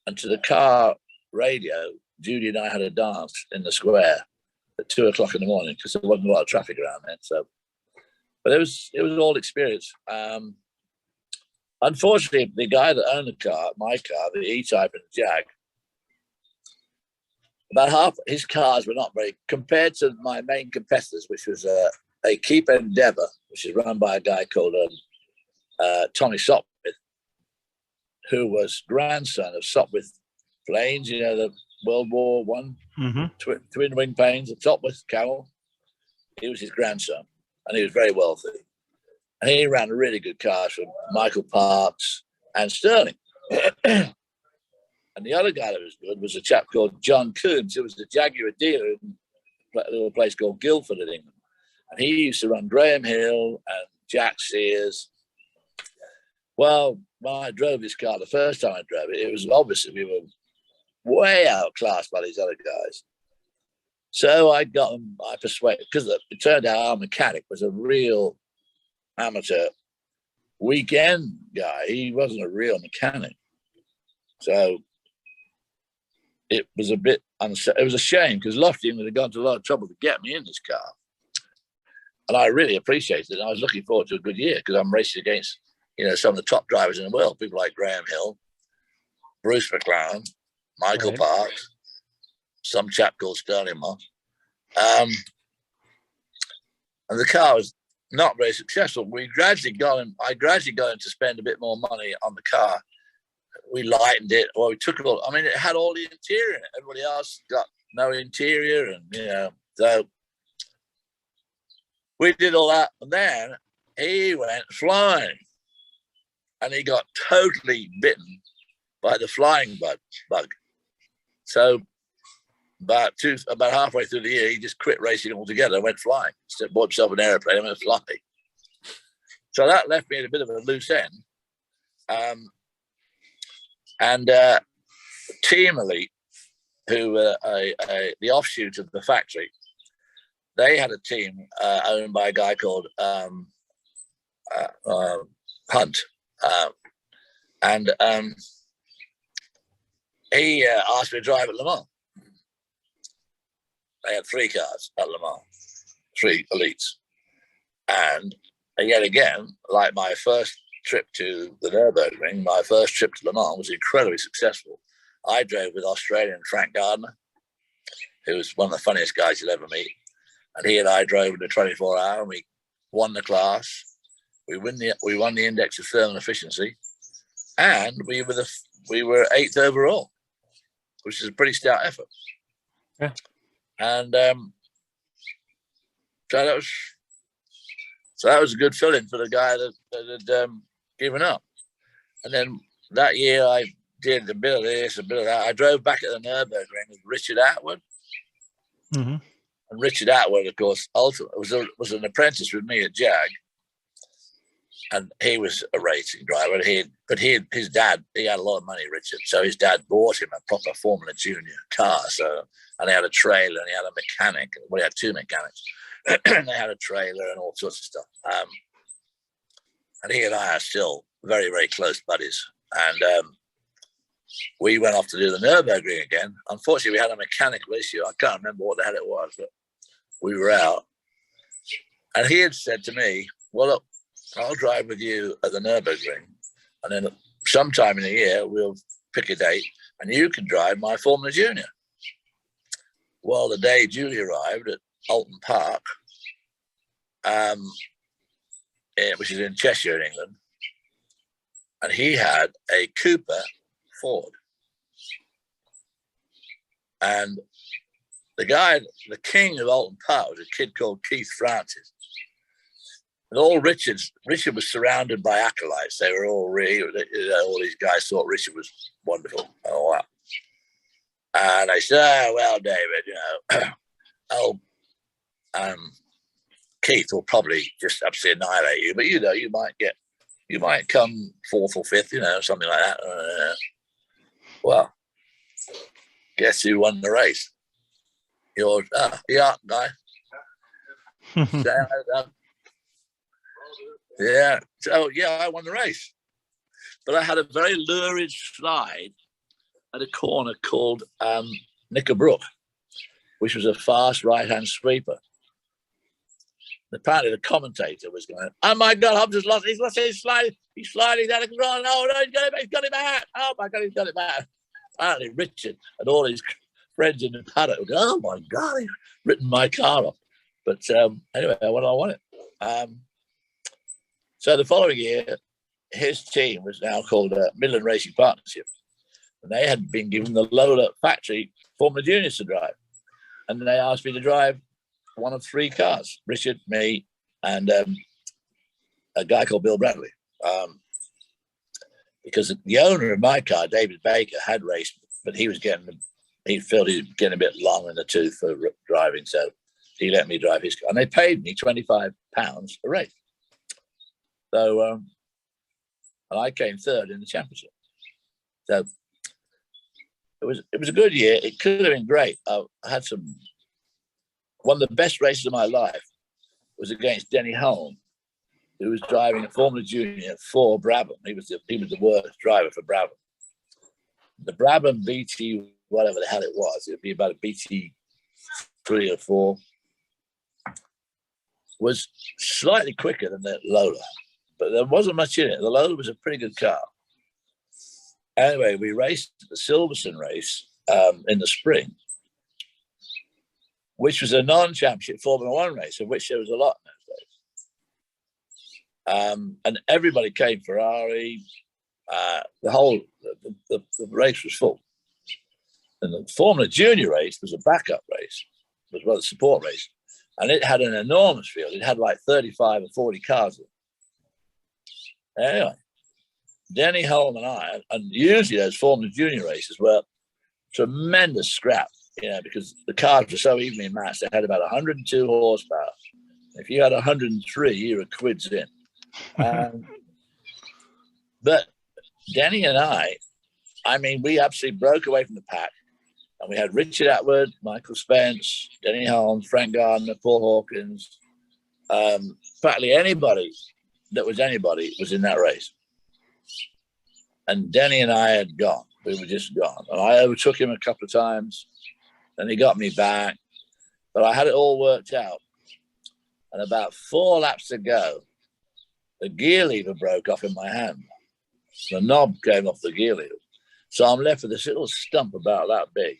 Speaker 3: And to the car radio, Judy and I had a dance in the square at 2 o'clock in the morning because there wasn't a lot of traffic around then. So, but it was all experience. Unfortunately, the guy that owned the car, my car, the E-Type and the Jag, about half his cars were not very, compared to my main competitors, which was a Keep Endeavour, which is run by a guy called Tommy Sopwith, who was grandson of Sopwith planes, you know, the World War One twin wing planes, Sopwith Carroll. He was his grandson, and he was very wealthy. And he ran really good cars from Michael Parks and Sterling. And the other guy that was good was a chap called John Coombs, who was a Jaguar dealer in a little place called Guildford in England. And he used to run Graham Hill and Jack Sears. Well, when I drove this car the first time I drove it, it was obviously we were way outclassed by these other guys. So I persuaded, because it turned out our mechanic was a real amateur weekend guy. He wasn't a real mechanic. So it was a bit it was a shame because Lofty would have gone to a lot of trouble to get me in this car. And I really appreciated it. And I was looking forward to a good year because I'm racing against, you know, some of the top drivers in the world, people like Graham Hill, Bruce McLaren, Michael Parks, some chap called Sterling Moss. And the car was not very successful. I gradually got him to spend a bit more money on the car. We lightened it, or we took it all. I mean, it had all the interior in it. Everybody else got no interior, and you know, so we did all that. And then he went flying, and he got totally bitten by the flying bug. So about halfway through the year, he just quit racing altogether and went flying. So bought himself an airplane and went flying. So that left me at a bit of a loose end. And Team Elite, who were the offshoot of the factory, they had a team owned by a guy called Hunt. And he asked me to drive at Le Mans. They had 3 cars at Le Mans, 3 elites. And yet again, like my first trip to the Nürburgring, my first trip to Le Mans was incredibly successful. I drove with Australian Frank Gardner, who was one of the funniest guys you'll ever meet. And he and I drove in the 24-hour, and we won the class. We won the index of thermal efficiency, and we were 8th overall, which is a pretty stout effort. Yeah. And so that was a good fill-in for the guy that had given up. And then that year I did a bit of this, a bit of that. I drove back at the Nürburgring with Richard Atwood. Mm-hmm. And Richard Atwood, of course, ultimately was an apprentice with me at Jag. And he was a racing driver. His dad, he had a lot of money, Richard. So his dad bought him a proper Formula Junior car. And he had a trailer, and he had a mechanic. Well, he had 2 mechanics. And they had a trailer and all sorts of stuff. And he and I are still very, very close buddies. And we went off to do the Nürburgring again. Unfortunately, we had a mechanical issue. I can't remember what the hell it was, but we were out. And he had said to me, well, look, I'll drive with you at the Nürburgring. And then sometime in the year, we'll pick a date, and you can drive my Formula Junior. Well, the day Julie arrived at Alton Park, which is in Cheshire, in England, and he had a Cooper Ford. And the king of Alton Park was a kid called Keith Francis. And Richard was surrounded by acolytes. They were all all these guys thought Richard was wonderful and all that. And I said, oh, well, David, Keith will probably just absolutely annihilate you, but you might come 4th or 5th, something like that. Well, guess who won the race? Yours. Yeah, guy. Yeah. So, yeah, I won the race. But I had a very lurid slide at a corner called Knickerbrook, which was a fast right-hand sweeper. Apparently, the commentator was going, "Oh my God, Hobbs has lost. He's lost his slide. He's sliding down the control. No, he's got it back. Oh my God, he's got it back." Apparently, Richard and all his friends in the paddock would go, "Oh my God, he's written my car off." But anyway, I won it. So the following year, his team was now called Midland Racing Partnership, and they had been given the Lola factory Formula Juniors to drive, and they asked me to drive one of three cars: Richard, me, and a guy called Bill Bradley. Because the owner of my car, David Baker, had raced, but he felt he was getting a bit long in the tooth for driving, so he let me drive his car, and they paid me £25 a race. So, and I came third in the championship. So it was a good year. It could have been great. I had one of the best races of my life was against Denny Holm, who was driving a Formula Junior for Brabham. He was the worst driver for Brabham. The Brabham BT, whatever the hell it was, it would be about a BT 3 or 4, was slightly quicker than the Lola, but there wasn't much in it. The Lola was a pretty good car. Anyway, we raced the Silverstone race in the spring, which was a non-championship Formula One race, of which there was a lot in those days. And everybody came. Ferrari, the race was full. And the Formula Junior race was a backup race, as well as a support race. And it had an enormous field. It had like 35 or 40 cars in it. Anyway, Denny Holm and I, and usually those Formula Junior races were tremendous scrap, because the cars were so evenly matched. They had about 102 horsepower. If you had 103, you were quids in. But Denny and I mean, we absolutely broke away from the pack. And we had Richard Atwood, Michael Spence, Denny Holm, Frank Gardner, Paul Hawkins. Practically anybody that was anybody was in that race. And Denny and I had gone. We were just gone. And I overtook him a couple of times. And he got me back. But I had it all worked out. And about 4 laps to go, the gear lever broke off in my hand. The knob came off the gear lever. So I'm left with this little stump about that big.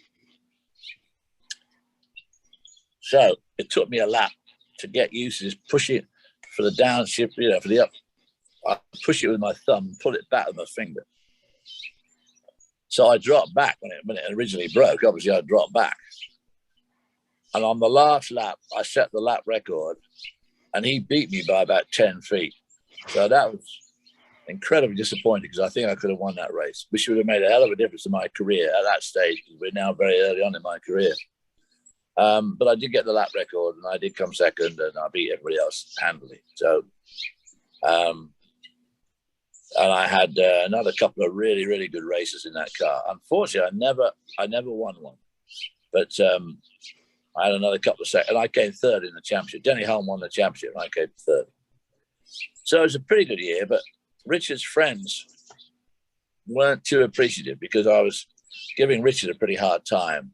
Speaker 3: So it took me a lap to get used to just push it for the downshift, for the up. I push it with my thumb, pull it back with my finger. So I dropped back when it originally broke. Obviously, I dropped back. And on the last lap, I set the lap record, and he beat me by about 10 feet. So that was incredibly disappointing, because I think I could have won that race, which would have made a hell of a difference in my career at that stage. We're now very early on in my career. But I did get the lap record, and I did come second, and I beat everybody else handily. So, and I had another couple of really, really good races in that car. Unfortunately, I never won one, but I had another couple of seconds, and I came third in the championship. Denny Holm won the championship, and I came third. So it was a pretty good year, but Richard's friends weren't too appreciative, because I was giving Richard a pretty hard time.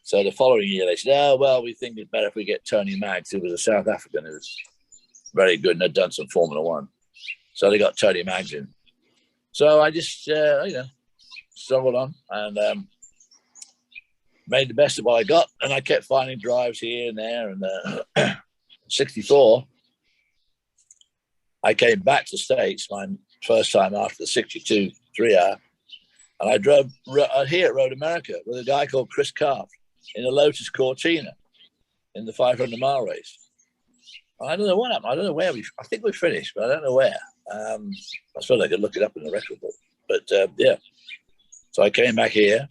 Speaker 3: So the following year, they said, "Oh, well, we think it's better if we get Tony Maggs, who was a South African who was very good and had done some Formula One." So they got Tony Maggs in. So I just, struggled on and made the best of what I got. And I kept finding drives here and there. And 64, I came back to the States, my first time after the 62 3-hour. And I drove here at Road America with a guy called Chris Karp in a Lotus Cortina in the 500-mile race. I don't know what happened. I don't know where I think we finished, but I don't know where. I suppose I could look it up in the record book. But yeah. So I came back here.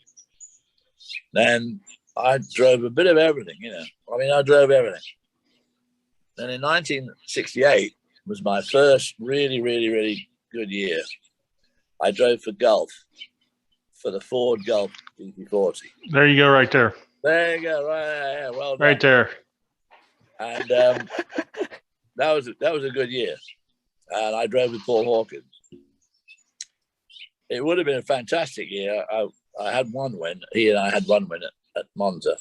Speaker 3: Then I drove a bit of everything, I drove everything. Then in 1968 was my first really, really, really good year. I drove for Gulf for the Ford Gulf DT40.
Speaker 2: There you go, right there.
Speaker 3: There you go, right, well done.
Speaker 2: Right there.
Speaker 3: And that was a good year. And I drove with Paul Hawkins. It would have been a fantastic year. I had one win. He and I had one win at Monza.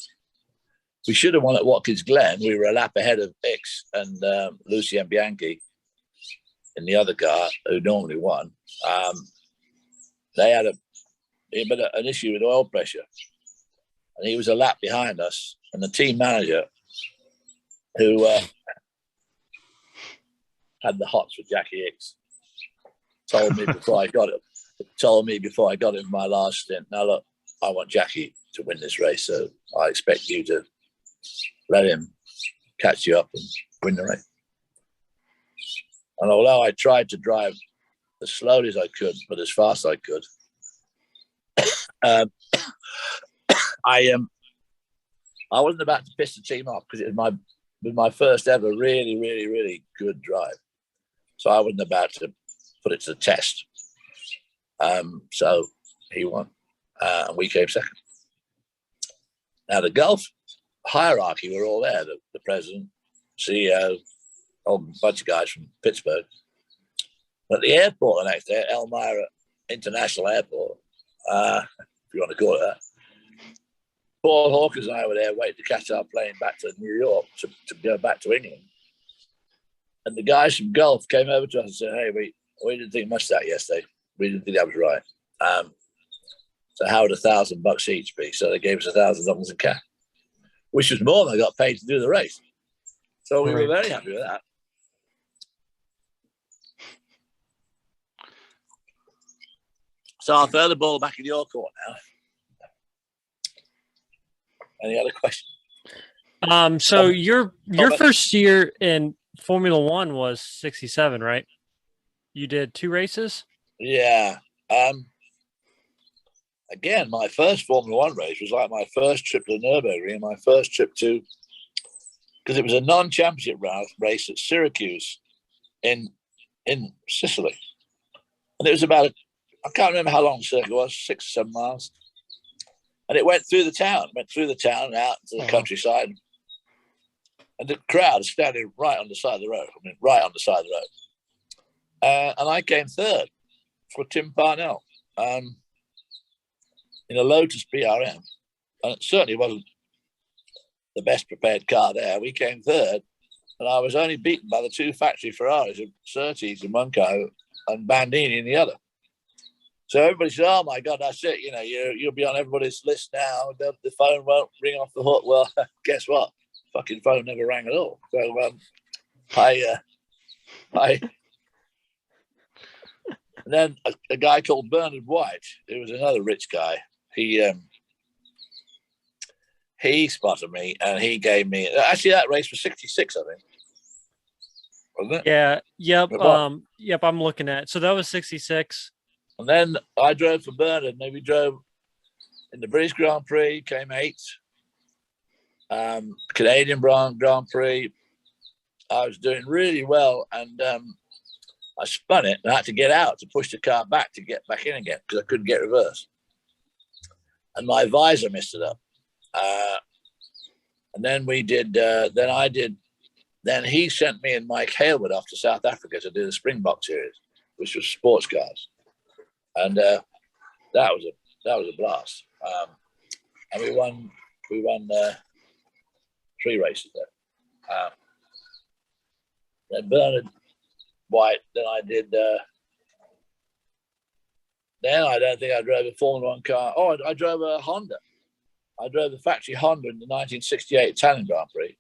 Speaker 3: We should have won at Watkins Glen. We were a lap ahead of Ix and Lucy and Bianchi in the other car, who normally won. They had an issue with oil pressure, and he was a lap behind us. And the team manager, who had the hots for Jackie Ix, told me before I got it in my last stint, now look, I want Jackie to win this race, so I expect you to let him catch you up and win the race. And although I tried to drive as slowly as I could, but as fast as I could, I wasn't about to piss the team off because it was my first ever really, really, really good drive. So I wasn't about to put it to the test. So he won, and we came second. Now the Gulf hierarchy were all there: the president, CEO, a whole bunch of guys from Pittsburgh. But at the airport the next day, Elmira International Airport, if you want to call it that, Paul Hawkins and I were there waiting to catch our plane back to New York to go back to England. And the guys from Gulf came over to us and said, "Hey, we didn't think much of that yesterday. We didn't think that was right. So how would $1,000 each be?" So they gave us $1,000 in cash, which was more than I got paid to do the race. So we were very happy with that. So I'll throw the ball back in your court now. Any other questions?
Speaker 1: So your first year in Formula One was 67, right? You did 2 races?
Speaker 3: Yeah. Again, my first Formula One race was like my first trip to the Nürburgring, my first trip to, because it was a non-championship race at Syracuse in Sicily. And it was about, I can't remember how long the circuit was, 6 or 7 miles. And it went through the town and out to the countryside. And the crowd is standing right on the side of the road. Right on the side of the road. And I came third for Tim Parnell in a Lotus BRM. And it certainly wasn't the best prepared car there. We came third, and I was only beaten by the 2 factory Ferraris of Surtees in one car and Bandini in the other. So everybody said, "Oh my God, that's it. You'll be on everybody's list now. The phone won't ring off the hook." Well, guess what? Fucking phone never rang at all. So and then a guy called Bernard White, who was another rich guy, he spotted me and he gave me, actually that race was 66, I think. Wasn't it?
Speaker 1: Yeah. Yep. Yep. I'm looking at it. So that was 66.
Speaker 3: And then I drove for Bernard, and then we drove in the British Grand Prix, came 8th. Canadian Grand Prix, I was doing really well, and I spun it and I had to get out to push the car back to get back in again because I couldn't get reverse. And my visor messed it up. And then then he sent me and Mike Hailwood off to South Africa to do the Springbok Series, which was sports cars. And that was a blast. And we won 3 races there. Then Bernard White, then I did. Then I don't think I drove a Formula One car. Oh, I drove a Honda. I drove the factory Honda in the 1968 Italian Grand Prix.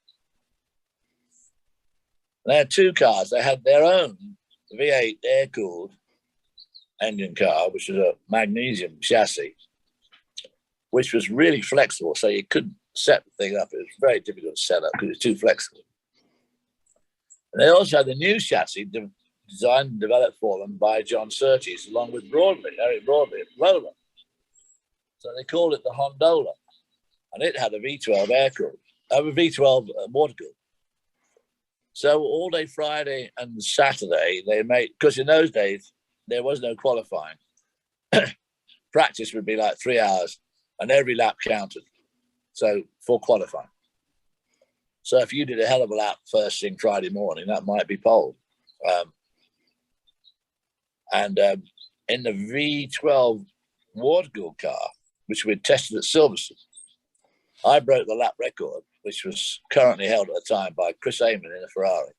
Speaker 3: And they had 2 cars. They had their own V8 air-cooled engine car, which was a magnesium chassis, which was really flexible. So you couldn't set the thing up. It was very difficult to set up because it's too flexible. And they also had the new chassis designed and developed for them by John Surtees, along with Eric Broadley at Lola. So they called it the Hondola. And it had a V12 air-cooled, a V12 water-cooled. So all day Friday and Saturday, they made, because in those days, there was no qualifying. practice would be like 3 hours, and every lap counted. So for qualifying. So if you did a hell of a lap first thing Friday morning, that might be pole. In the V12 water-cooled car, which we tested at Silverstone, I broke the lap record, which was currently held at the time by Chris Amon in a Ferrari.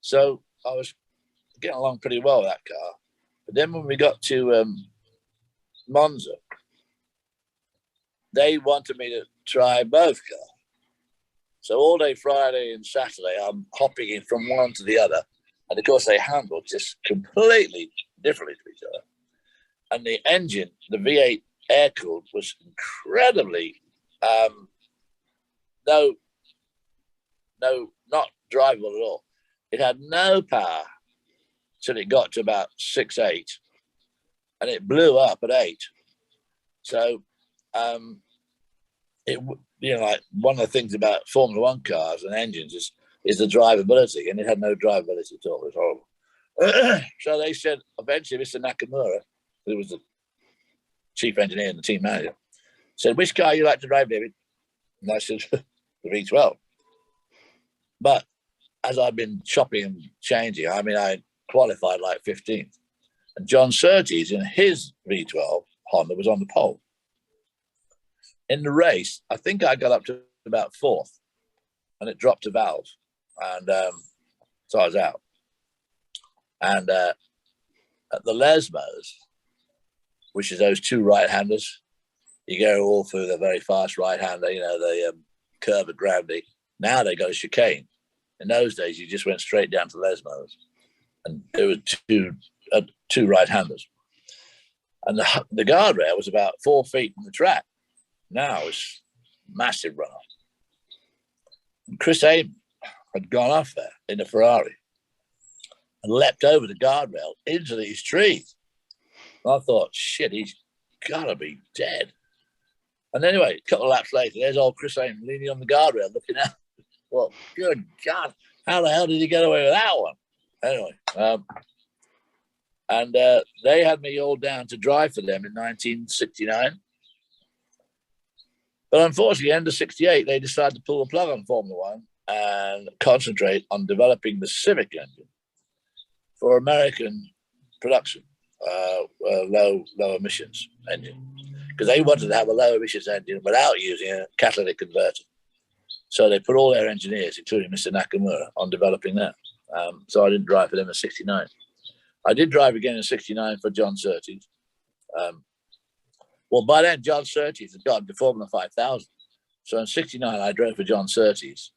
Speaker 3: So I was getting along pretty well with that car. But then when we got to Monza, they wanted me to try both cars. So all day Friday and Saturday, I'm hopping in from one to the other. And of course, they handled just completely differently to each other. And the engine, the V8 air-cooled, was incredibly, not drivable at all. It had no power till it got to about 6.8, and it blew up at 8. So, like one of the things about Formula One cars and engines is the drivability, and it had no drivability at all. It was horrible. So they said, eventually, Mr. Nakamura, who was the chief engineer and the team manager, said, "Which car you like to drive, David?" And I said, "The V12." But as I've been chopping and changing, I mean, I qualified like 15th. And John Surtees in his V12 Honda was on the pole. In the race, I think I got up to about 4th, and it dropped a valve. And so I was out. And at the Lesmos, which is those two right-handers, you go all through the very fast right-hander, the curve at Gravity. Now they got a chicane. In those days, you just went straight down to Lesmos. And there were two right-handers. And the guardrail was about 4 feet from the track. Now it's massive runoff. And Chris Amon had gone off there in a Ferrari and leapt over the guardrail into these trees. And I thought, shit, he's got to be dead. And anyway, a couple of laps later, there's old Chris Amon leaning on the guardrail looking out. Well, good God, how the hell did he get away with that one? Anyway, they had me all down to drive for them in 1969. But unfortunately, end of 68, they decided to pull the plug on Formula One and concentrate on developing the Civic engine for American production, low emissions engine, because they wanted to have a low emissions engine without using a catalytic converter. So they put all their engineers, including Mr. Nakamura, on developing that. So I didn't drive for them in 69. I did drive again in 69 for John Surtees. Well, by then, John Surtees had gotten to Formula 5000. So in 69, I drove for John Surtees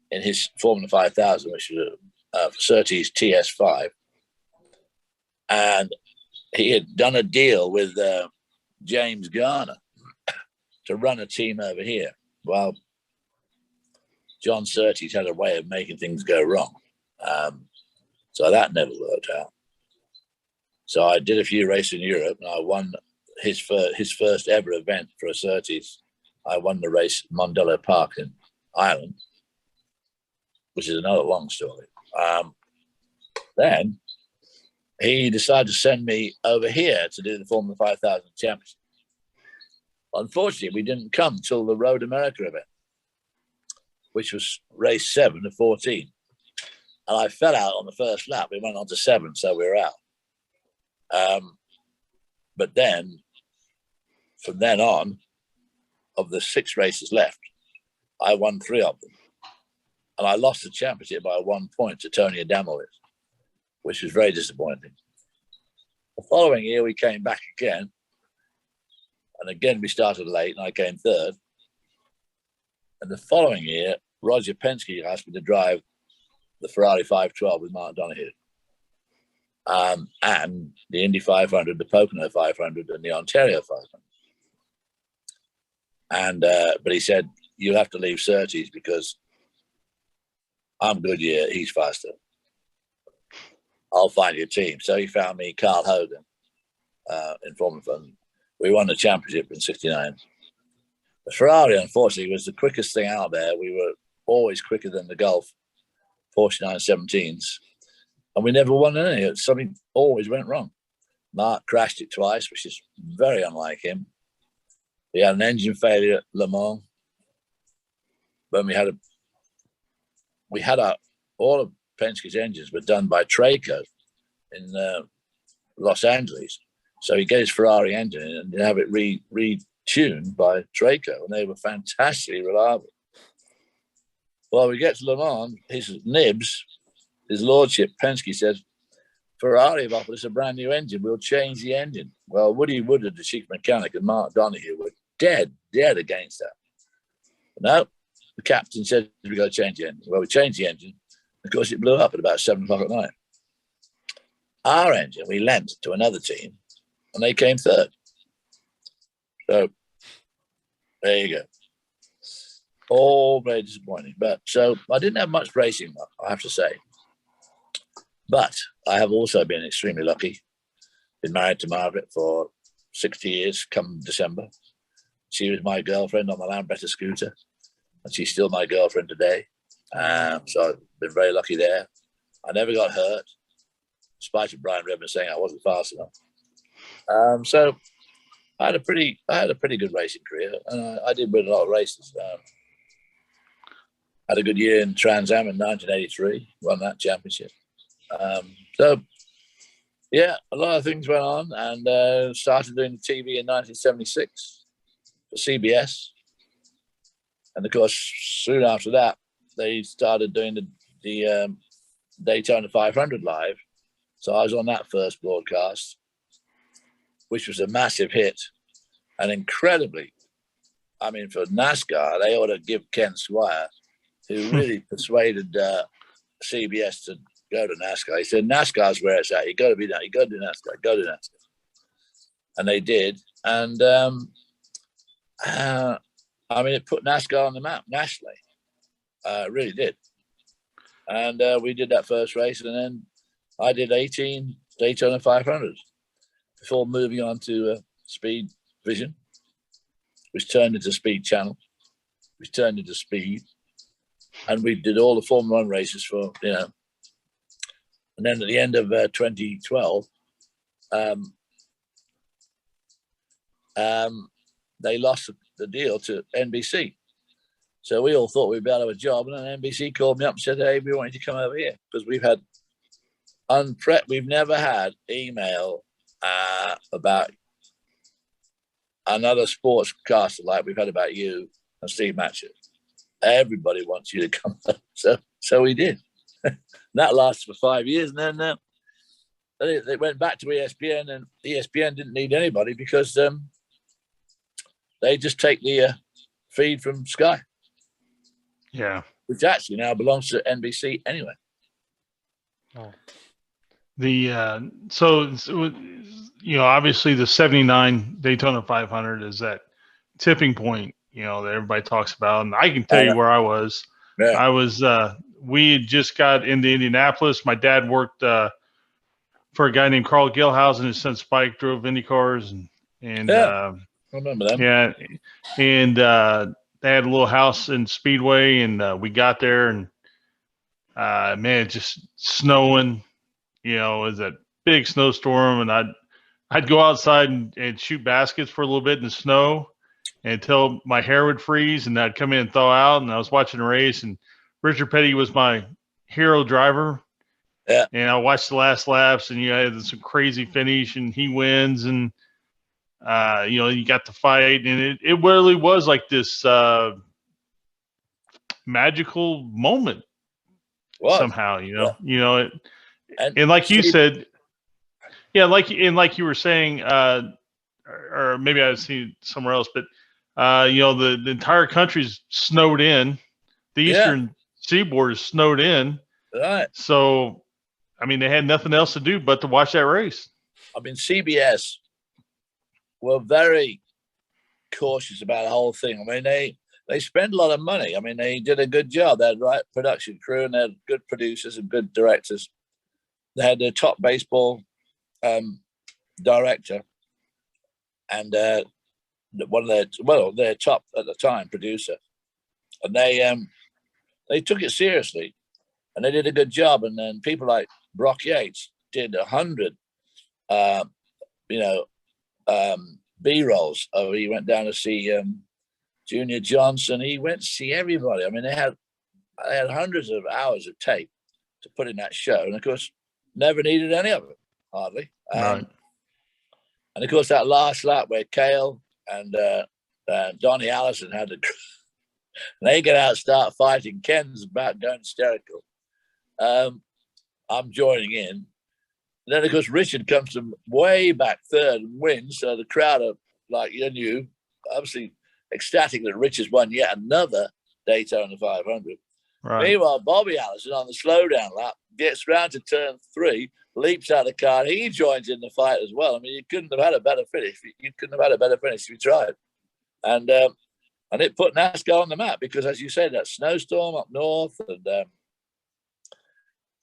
Speaker 3: in his Formula 5000, which was a Surtees TS5. And he had done a deal with James Garner to run a team over here. Well, John Surtees had a way of making things go wrong. So that never worked out. So I did a few races in Europe, and I won his first ever event for a Surtees. I won the race at Mondello Park in Ireland, which is another long story. Then he decided to send me over here to do the Formula 5000 Championship. Unfortunately, we didn't come till the Road America event, which was race 7 of 14. And I fell out on the first lap. We went on to 7, so we were out. But then, from then on, of the 6 races left, I won 3 of them. And I lost the championship by 1 point to Tony Adamowicz, which was very disappointing. The following year, we came back again. And again, we started late, and I came 3rd. And the following year, Roger Penske asked me to drive the Ferrari 512 with Mark Donoghue. And the Indy 500, the Pocono 500, and the Ontario 500. And but he said, "You'll have to leave Surtees because I'm Goodyear, he's faster. I'll find you a team." So he found me Carl Hogan in Formula One. We won the championship in 69. The Ferrari, unfortunately, was the quickest thing out there. We were always quicker than the Gulf Porsche 917s. And we never won any. Something always went wrong. Mark crashed it twice, which is very unlike him. We had an engine failure at Le Mans. When all of Penske's engines were done by Traco in Los Angeles. So he get his Ferrari engine in and have it retuned by Traco, and they were fantastically reliable. Well, we get to Le Mans, his nibs, his lordship, Penske says, Ferrari have offered us a brand new engine. We'll change the engine. Well, Woody Woodard, the chief mechanic, and Mark Donoghue were dead against that. No, the captain said, we've got to change the engine. Well, we changed the engine. Of course, it blew up at about 7 o'clock at night. Our engine, we lent to another team, and they came third. So there you go. All very disappointing. But so I didn't have much racing, I have to say. But I have also been extremely lucky. Been married to Margaret for 60 years come December. She was my girlfriend on the Lambretta scooter, and she's still my girlfriend today. So I've been very lucky there. I never got hurt, in spite of Brian Redman saying I wasn't fast enough. So I had a pretty good racing career, and I did win a lot of races. Had a good year in Trans Am in 1983, won that championship. So yeah, a lot of things went on, and started doing TV in 1976 for CBS. And of course, soon after that, they started doing the Daytona 500 live. So I was on that first broadcast, which was a massive hit. And incredibly, I mean, for NASCAR, they ought to give Ken Squire, who really persuaded CBS to go to NASCAR. He said, NASCAR's where it's at. You got to be there. You got to do NASCAR. Go to NASCAR. And they did. And I mean, it put NASCAR on the map nationally. It really did. And we did that first race, and then I did 18 Daytona 500s before moving on to Speed Vision, which turned into Speed Channel, which turned into Speed. And we did all the Formula One races for, you know. And then at the end of 2012, they lost the deal to NBC. So we all thought we'd be out of a job. And then NBC called me up and said, hey, we want you to come over here. Because we've never had email about another sportscaster like we've had about you and Steve Matchett. Everybody wants you to come up. So we did. That lasted for 5 years. And then they went back to ESPN, and ESPN didn't need anybody because they just take the feed from Sky.
Speaker 2: Yeah.
Speaker 3: Which actually now belongs to NBC anyway.
Speaker 2: Oh. So you know, obviously the 79 Daytona 500 is that tipping point, you know, that everybody talks about. And I can tell you where I was. Yeah. I was, we had just got into Indianapolis. My dad worked for a guy named Carl Gilhousen. His son Spike drove Indy cars, and
Speaker 3: I remember them.
Speaker 2: Yeah. And they had a little house in Speedway, and we got there, and man, just snowing. You know, it was a big snowstorm, and I'd go outside and shoot baskets for a little bit in the snow until my hair would freeze, and I'd come in and thaw out. And I was watching a race, and Richard Petty was my hero driver.
Speaker 3: Yeah.
Speaker 2: And I watched the last laps, and you know, had some crazy finish, and he wins, and you know, you got the fight, and it really was like this magical moment. Somehow, you know, you know it. And like you said, yeah, like you were saying, or maybe I've seen it somewhere else, but you know, the entire country's snowed in. The eastern seaboard is snowed in.
Speaker 3: Right.
Speaker 2: So, I mean, they had nothing else to do but to watch that race.
Speaker 3: I mean, CBS were very cautious about the whole thing. I mean, they spent a lot of money. I mean, they did a good job. They had right production crew, and they had good producers and good directors. They had their top baseball director and one of their top at the time producer, and they took it seriously, and they did a good job. And then people like Brock Yates did 100 B-rolls. Oh, he went down to see Junior Johnson. He went to see everybody. I mean, they had hundreds of hours of tape to put in that show, and of course, never needed any of it, hardly.
Speaker 2: Right.
Speaker 3: And of course, that last lap where Cale and Donnie Allison had to, they get out and start fighting. Ken's about going hysterical. I'm joining in. And then, of course, Richard comes from way back third and wins. So the crowd are like, you knew, obviously ecstatic that Richard's won yet another Daytona 500. Right. Meanwhile, Bobby Allison on the slowdown lap gets round to turn 3, leaps out of the car. He joins in the fight as well. I mean, you couldn't have had a better finish. You couldn't have had a better finish if you tried. And it put NASCAR on the map because, as you said, that snowstorm up north, and it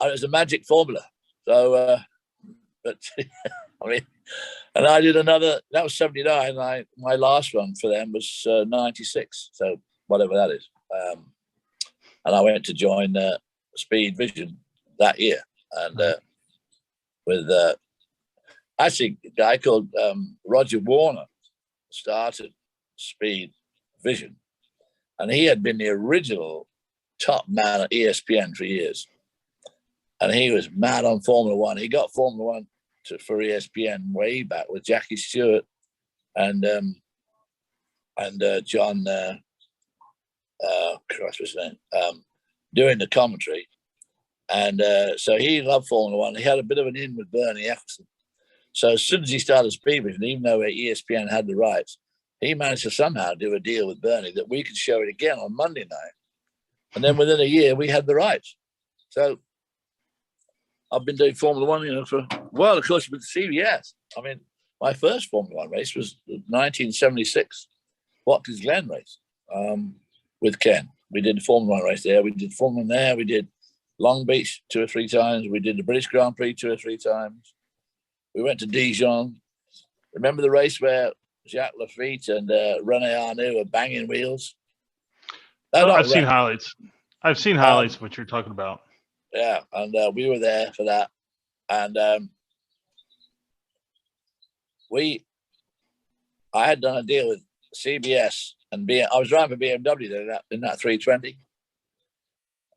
Speaker 3: was a magic formula. So, but I mean, and I did another. That was 79. My last run for them was 96. So whatever that is. And I went to join Speed Vision that year, and with actually a guy called Roger Warner started Speed Vision, and he had been the original top man at ESPN for years, and he was mad on Formula One. He got Formula One for ESPN way back with Jackie Stewart and John. Christ, what's his name? Doing the commentary, and so he loved Formula One. He had a bit of an in with Bernie Eccleston. So as soon as he started Speed Vision, even though ESPN had the rights, he managed to somehow do a deal with Bernie that we could show it again on Monday night. And then within a year, we had the rights. So I've been doing Formula One, for, well, of course, with CBS. I mean, my first Formula One race was the 1976 Watkins Glen race with Ken. We did the Formula One race there. We did Formula One there. We did Long Beach 2 or 3 times. We did the British Grand Prix 2 or 3 times. We went to Dijon. Remember the race where Jacques Lafitte and René Arnoux were banging wheels?
Speaker 2: I've seen highlights. I've seen highlights of what you're talking about.
Speaker 3: Yeah, and we were there for that. And I had done a deal with CBS and I was driving for BMW in that 320.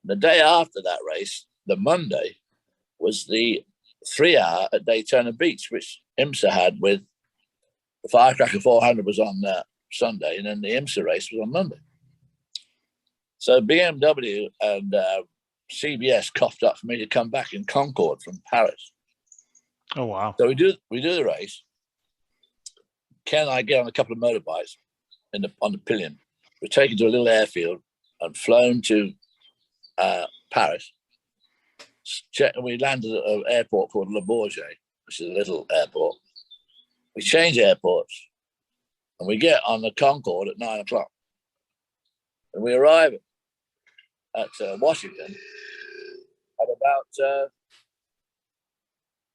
Speaker 3: The day after that race, the Monday, was the 3-hour at Daytona Beach, which IMSA had with the Firecracker 400 was on Sunday, and then the IMSA race was on Monday. So BMW and CBS coughed up for me to come back in Concorde from Paris.
Speaker 2: Oh, wow.
Speaker 3: So we do the race. Ken and I get on a couple of motorbikes on the pillion. We're taken to a little airfield and flown to Paris. And we landed at an airport called Le Bourget, which is a little airport. We change airports and we get on the Concorde at 9 o'clock. And we arrive at Washington at about,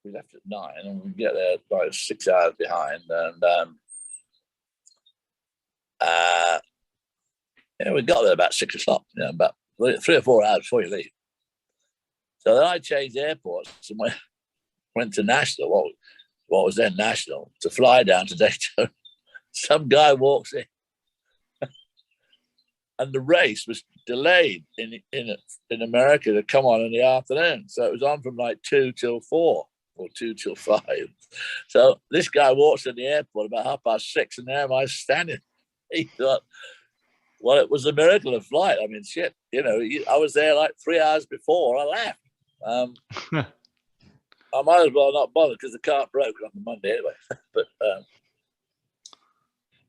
Speaker 3: we left at 9 and we get there about 6 hours behind. And we got there about 6 o'clock, about 3 or 4 hours before you leave. So then I changed airports and went to National, what was then National, to fly down to Daytona. Some guy walks in, and the race was delayed in America to come on in the afternoon. So it was on from like 2 till 4 or 2 till 5. So this guy walks in the airport about 6:30, and there am I standing. He thought, well, it was a miracle of flight. I mean, shit, I was there like 3 hours before I left. I might as well not bother because the car broke on the Monday anyway. But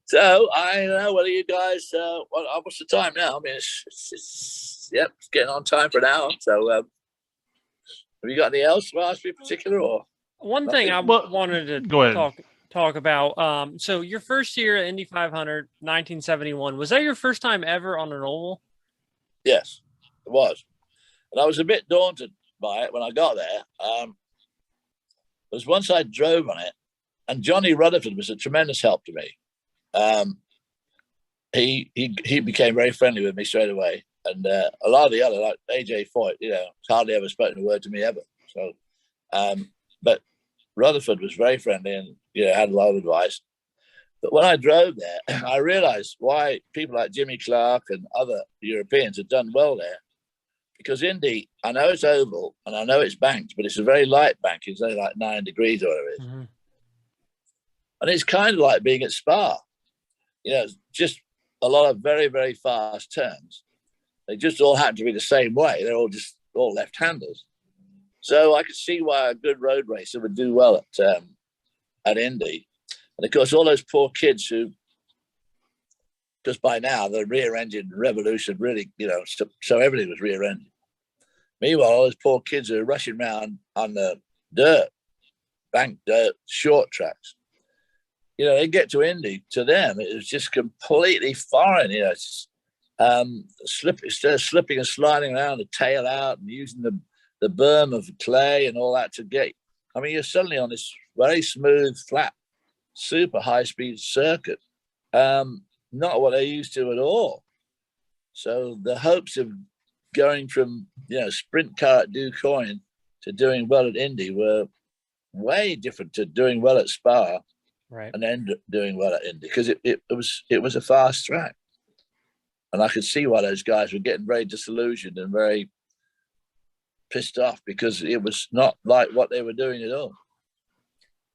Speaker 3: so I don't know whether you guys, what's the time now? I mean, it's getting on time for an hour. So have you got anything else to ask me in particular? Or
Speaker 1: one thing I wanted to talk about. So your first year at Indy 500, 1971, was that your first time ever on an oval?
Speaker 3: Yes, it was. And I was a bit daunted by it when I got there. Because once I drove on it, and Johnny Rutherford was a tremendous help to me. He became very friendly with me straight away, and a lot of the other, like AJ Foyt, hardly ever spoken a word to me ever. So, but Rutherford was very friendly, and had a lot of advice. But when I drove there, I realized why people like Jimmy Clark and other Europeans had done well there. Because Indy, I know it's oval and I know it's banked, but it's a very light bank. It's only like 9 degrees or whatever it is. Mm-hmm. And it's kind of like being at Spa. Just a lot of very, very fast turns. They just all happen to be the same way. They're all left-handers. So I could see why a good road racer would do well at Indy. And of course, all those poor kids who, because by now the rear engine revolution really, so everything was rear engine. Meanwhile, all those poor kids are rushing around on the banked dirt, short tracks. They get to Indy, to them, it was just completely foreign. It's instead of slipping and sliding around, the tail out and using the berm of clay and all that to get. I mean, you're suddenly on this very smooth, flat, super high-speed circuit. Not what they're used to at all. So the hopes of going from, sprint car at DuQuoin to doing well at Indy were way different to doing well at Spa, right, and then doing well at Indy, because it was a fast track. And I could see why those guys were getting very disillusioned and very pissed off, because it was not like what they were doing at all.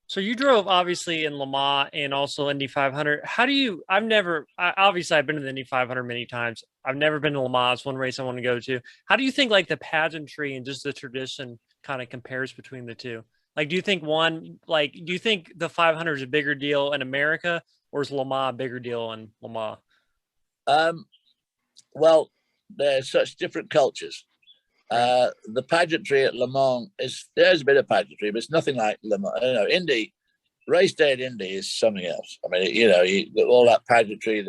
Speaker 1: So you drove obviously in Le Mans and also Indy 500. How do you? I've been to the Indy 500 many times. I've never been to Le Mans. One race I want to go to. How do you think like the pageantry and just the tradition kind of compares between the two? Like, do you think the 500 is a bigger deal in America, or is Le Mans a bigger deal in Le Mans?
Speaker 3: Well, they're such different cultures. The pageantry at Le Mans there's a bit of pageantry, but it's nothing like Le Mans. Indy, race day at Indy is something else. I mean, all that pageantry,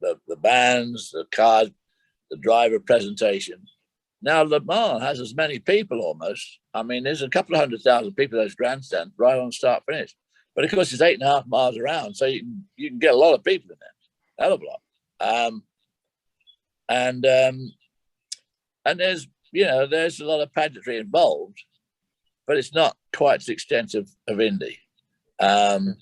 Speaker 3: the bands, the cars, the driver presentation. Now, Le Mans has as many people almost. I mean, there's a couple of 100,000 people in those grandstands right on start finish. But of course, it's 8.5 miles around, so you can get a lot of people in there, hell of a lot. And there's a lot of pageantry involved, but it's not quite to the extent of Indy. And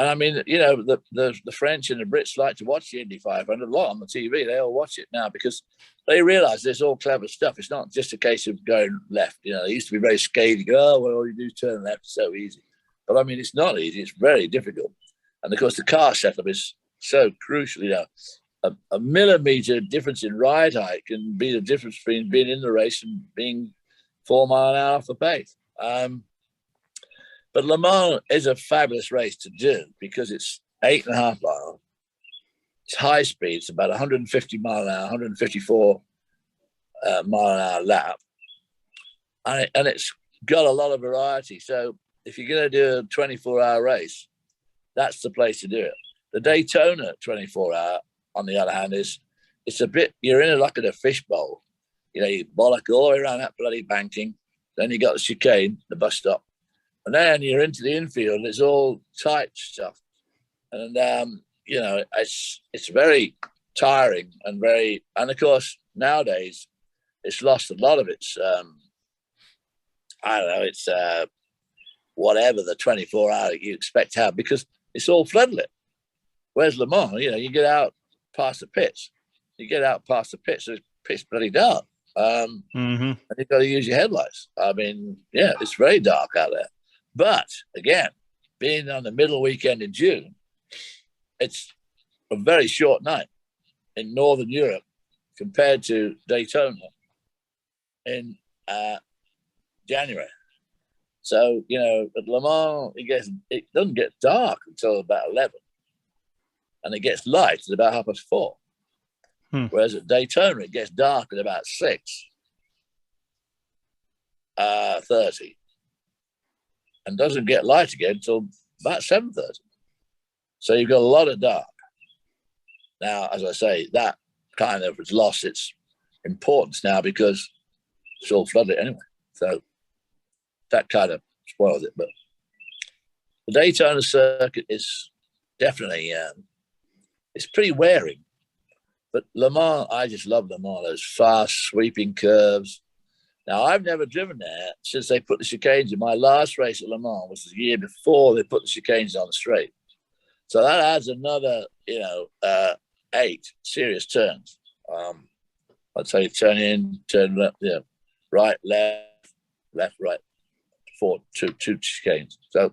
Speaker 3: I mean, the French and the Brits like to watch the Indy 500 a lot on the TV. They all watch it now because they realize there's all clever stuff. It's not just a case of going left. They used to be very scathing. Oh, well, all you do is turn left. It's so easy. But I mean, it's not easy. It's very difficult. And of course, the car setup is so crucial. A millimeter difference in ride height can be the difference between being in the race and being 4 miles an hour off the pace. But Le Mans is a fabulous race to do because it's 8.5 miles. It's high speed. It's about 150 mile an hour, 154 mile an hour lap. And it's got a lot of variety. So if you're going to do a 24-hour race, that's the place to do it. The Daytona 24-hour, on the other hand, it's a bit, you're in like in a fishbowl. You bollock all the way around that bloody banking. Then you got the chicane, the bus stop. And then you're into the infield and it's all tight stuff. And, it's very tiring and of course, nowadays, it's lost a lot of its, whatever the 24-hour you expect to have, because it's all floodlit. Whereas Le Mans, you get out past the pits. So it's pitch bloody dark. And you've got to use your headlights. I mean, it's very dark out there. But again, being on the middle weekend in June, it's a very short night in Northern Europe compared to Daytona in January. So, at Le Mans, it doesn't get dark until about 11. And it gets light at about 4:30. Whereas at Daytona, it gets dark at about 6:30. And doesn't get light again until about 7:30. So you've got a lot of dark. Now, as I say, that kind of has lost its importance now because it's all flooded anyway. So that kind of spoils it. But the Daytona circuit is definitely, it's pretty wearing. But Le Mans, I just love Le Mans, those fast sweeping curves. Now, I've never driven there since they put the chicanes in. My last race at Le Mans was the year before they put the chicanes on the straight. So that adds another, 8 serious turns. I'd say turn in, turn left, right, left, right, 2 chicanes. So,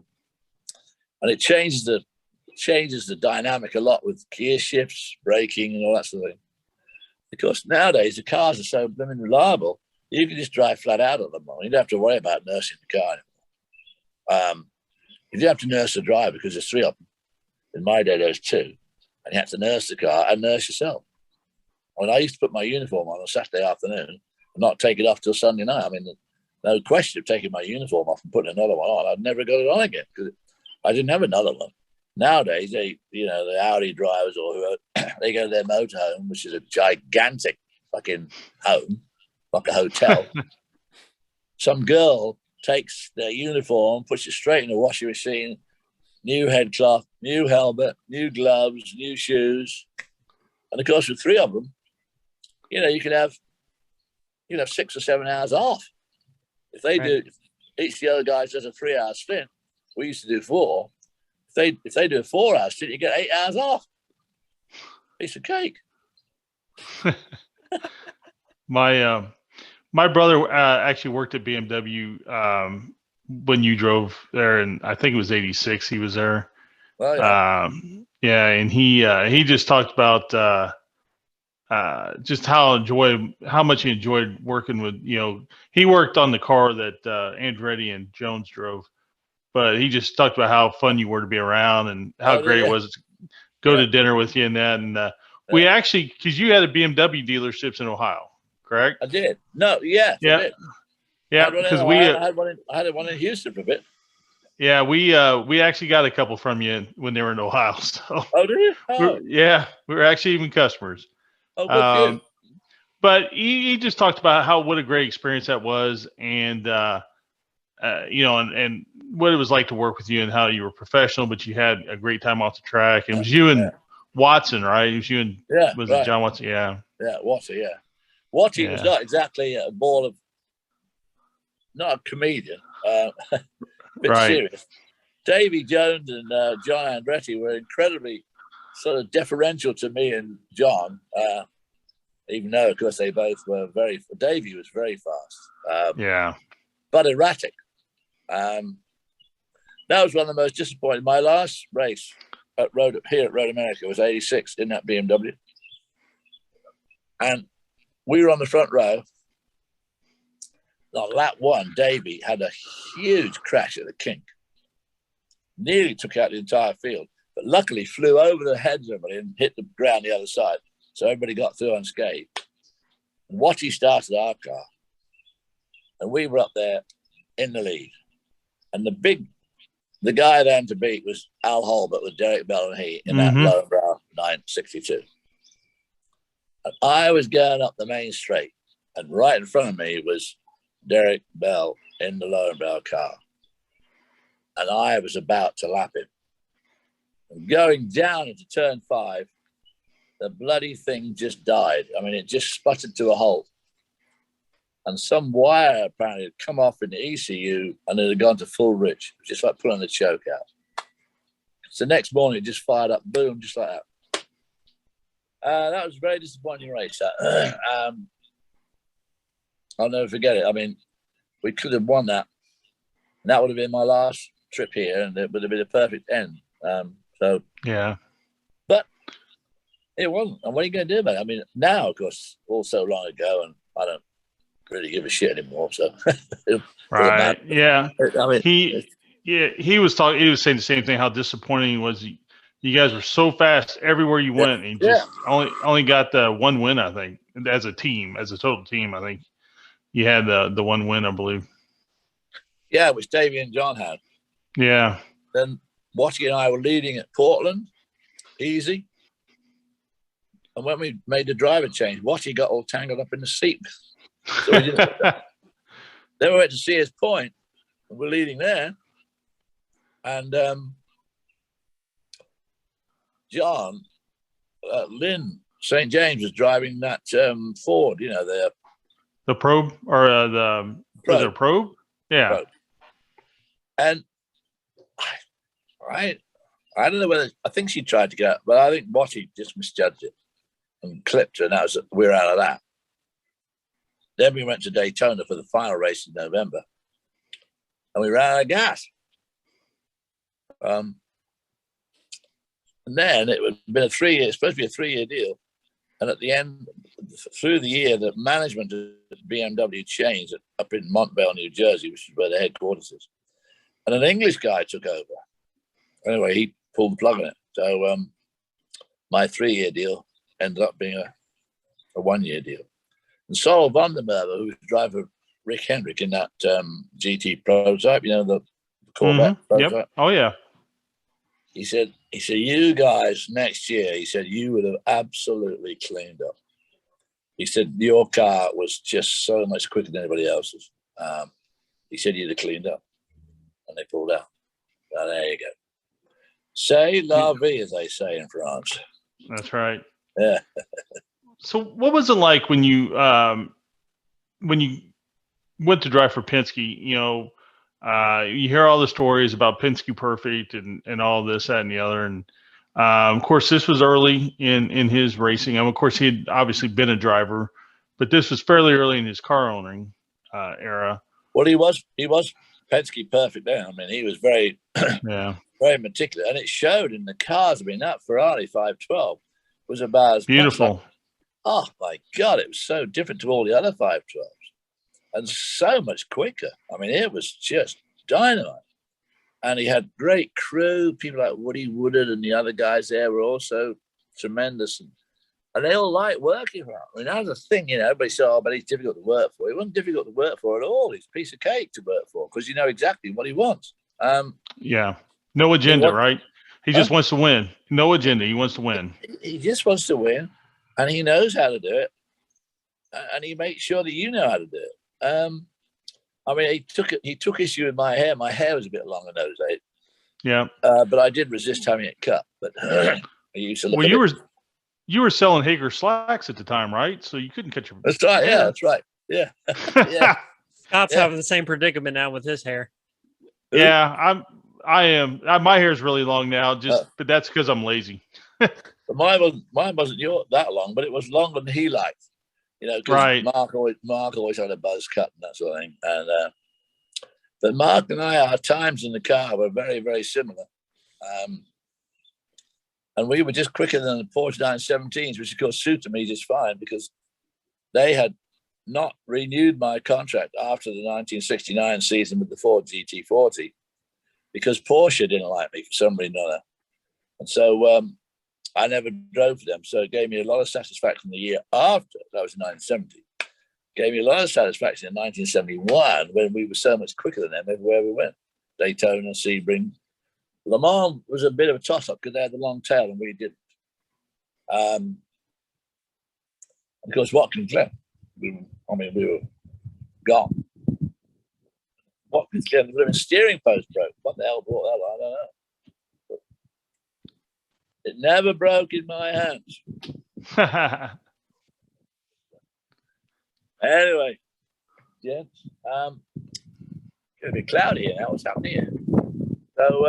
Speaker 3: and it changes the dynamic a lot with gear shifts, braking, and all that sort of thing. Because nowadays the cars are so blooming reliable, you can just drive flat out at the moment. You don't have to worry about nursing the car anymore. You don't have to nurse the driver because there's 3 of them. In my day, there was 2, and you had to nurse the car and nurse yourself. I mean, I used to put my uniform on Saturday afternoon and not take it off till Sunday night. I mean, no question of taking my uniform off and putting another one on. I'd never got it on again because I didn't have another one. Nowadays, the Audi drivers or whoever, they go to their motorhome, which is a gigantic fucking home, like a hotel. Some girl takes their uniform, puts it straight in the washing machine, new headcloth, new helmet, new gloves, new shoes. And of course, with 3 of them, you could have 6 or 7 hours off. If they do, each of the other guys does a 3-hour stint. We used to do 4. If they do a 4-hour stint, you get 8 hours off. Piece of cake.
Speaker 2: My brother actually worked at BMW when you drove there, and I think it was '86. He was there.
Speaker 3: Oh, yeah.
Speaker 2: And he just talked about just how much he enjoyed working with. He worked on the car that Andretti and Jones drove, but he just talked about how fun you were to be around and how great it was to go to dinner with you and that. And we actually, because you had a BMW dealerships in Ohio, correct?
Speaker 3: I did. No, yeah.
Speaker 2: Yeah.
Speaker 3: I did.
Speaker 2: Yeah, because
Speaker 3: I had one in Houston for a bit.
Speaker 2: Yeah, we actually got a couple from you when they were in Ohio. So
Speaker 3: Oh, did you? Oh.
Speaker 2: we were actually even customers.
Speaker 3: Oh, good for you.
Speaker 2: But he just talked about what a great experience that was, and and what it was like to work with you, and how you were professional, but you had a great time off the track. And it was you and Watson, right? It was you and it John Watson? Yeah.
Speaker 3: Yeah, Watson. Yeah, Watson was not exactly a ball of, not a comedian. Bit serious. Davy Jones and John Andretti were incredibly sort of deferential to me and John, even though, of course, they both were Davy was very fast. But erratic. That was one of the most disappointing. My last race at Road America was '86 in that BMW. And we were on the front row. On lap 1, Davy had a huge crash at the kink. Nearly took out the entire field, but luckily flew over the heads of everybody and hit the ground the other side. So everybody got through unscathed. And Watty started our car. And we were up there in the lead. And the guy then to beat was Al Holbert with Derek Bell and he in that Lowenbrow 962. And I was going up the main straight, and right in front of me was Derek Bell in the Lowenbrow car. And I was about to lap him. And going down into turn 5, the bloody thing just died. I mean, it just sputtered to a halt. And some wire apparently had come off in the ECU and it had gone to full rich, just like pulling the choke out. So the next morning, it just fired up, boom, just like that. That was a very disappointing race. I'll never forget it. I mean, we could have won that. And that would have been my last trip here, and it would have been a perfect end. But it wasn't. And what are you going to do about it? I mean, now, of course, all so long ago, and I don't really give a shit anymore. So,
Speaker 2: right? Yeah.
Speaker 3: I mean,
Speaker 2: he was talking. He was saying the same thing. How disappointing it was. You guys were so fast everywhere you went, and you just only got the one win. I think as a team, as a total team, I think you had the one win, I believe.
Speaker 3: Yeah, which Davey and John had.
Speaker 2: Yeah.
Speaker 3: Then Watty and I were leading at Portland, easy. And when we made the driver change, Watty got all tangled up in the seat. So we didn't. Then we went to Sears Point, and we're leading there. And Lynn St. James was driving that Ford, the
Speaker 2: The probe or the was it a probe? Yeah.
Speaker 3: Probe. And I don't know whether I think she tried to get out, but I think Watty just misjudged it and clipped her, and we're out of that. Then we went to Daytona for the final race in November, and we ran out of gas. And then it would have been supposed to be a 3-year deal. And at the end, through the year, the management at BMW changed up in Montvale, New Jersey, which is where the headquarters is. And an English guy took over. Anyway, he pulled the plug on it. So my 3-year deal ended up being a 1-year deal. And Sol van der Merwe, who was driver Rick Hendrick in that GT prototype, the Corvette prototype.
Speaker 2: Yep. Oh, yeah.
Speaker 3: He said, you guys next year, he said, you would have absolutely cleaned up. He said, your car was just so much quicker than anybody else's. He said, you'd have cleaned up. And they pulled out. Well, there you go. C'est la vie, as they say in France.
Speaker 2: That's right.
Speaker 3: Yeah.
Speaker 2: So what was it like when you went to drive for Penske? You hear all the stories about Penske Perfect and all this, that, and the other. And of course, this was early in his racing. Of course, he had obviously been a driver, but this was fairly early in his car owning era.
Speaker 3: Well, he was Penske Perfect then. I mean, he was very, very meticulous, and it showed in the cars. I mean, that Ferrari 512 was about as
Speaker 2: beautiful.
Speaker 3: Oh my God, it was so different to all the other 512s. And so much quicker. I mean, it was just dynamite. And he had great crew. People like Woody Woodard and the other guys there were also tremendous. And they all liked working for him. I mean, that was the thing, everybody said, but he's difficult to work for. He wasn't difficult to work for at all. He's a piece of cake to work for because you know exactly what he wants.
Speaker 2: Yeah. No agenda, right? He just wants to win. No agenda. He wants to win.
Speaker 3: He just wants to win. And he knows how to do it. And he makes sure that you know how to do it. I mean, he took issue with my hair. My hair was a bit long in those days.
Speaker 2: Yeah.
Speaker 3: But I did resist having it cut. But I used to look
Speaker 2: you were selling Hager slacks at the time, right? So you couldn't cut your
Speaker 3: That's right. Yeah, that's right. Yeah. Yeah.
Speaker 1: Scott's having the same predicament now with his hair.
Speaker 2: Yeah, I am. My hair is really long now, but that's because I'm lazy.
Speaker 3: But mine wasn't that long, but it was longer than he liked. Because
Speaker 2: right.
Speaker 3: Mark always had a buzz cut and that sort of thing. And but Mark and I, our times in the car were very, very similar. And we were just quicker than the Porsche 917s, which of course suited me just fine because they had not renewed my contract after the 1969 season with the Ford GT40 because Porsche didn't like me for some reason or other. And so I never drove for them. So it gave me a lot of satisfaction the year after. That was 1970. Gave me a lot of satisfaction in 1971 when we were so much quicker than them everywhere we went. Daytona, Sebring. Le Mans was a bit of a toss-up because they had the long tail and we didn't. Of course, Watkins Glen. We were gone. Watkins Glen, the steering post broke. What the hell brought that on? I don't know. But it never broke in my hands. Anyway, gents, it's going to be cloudy here now. What's happening here? So,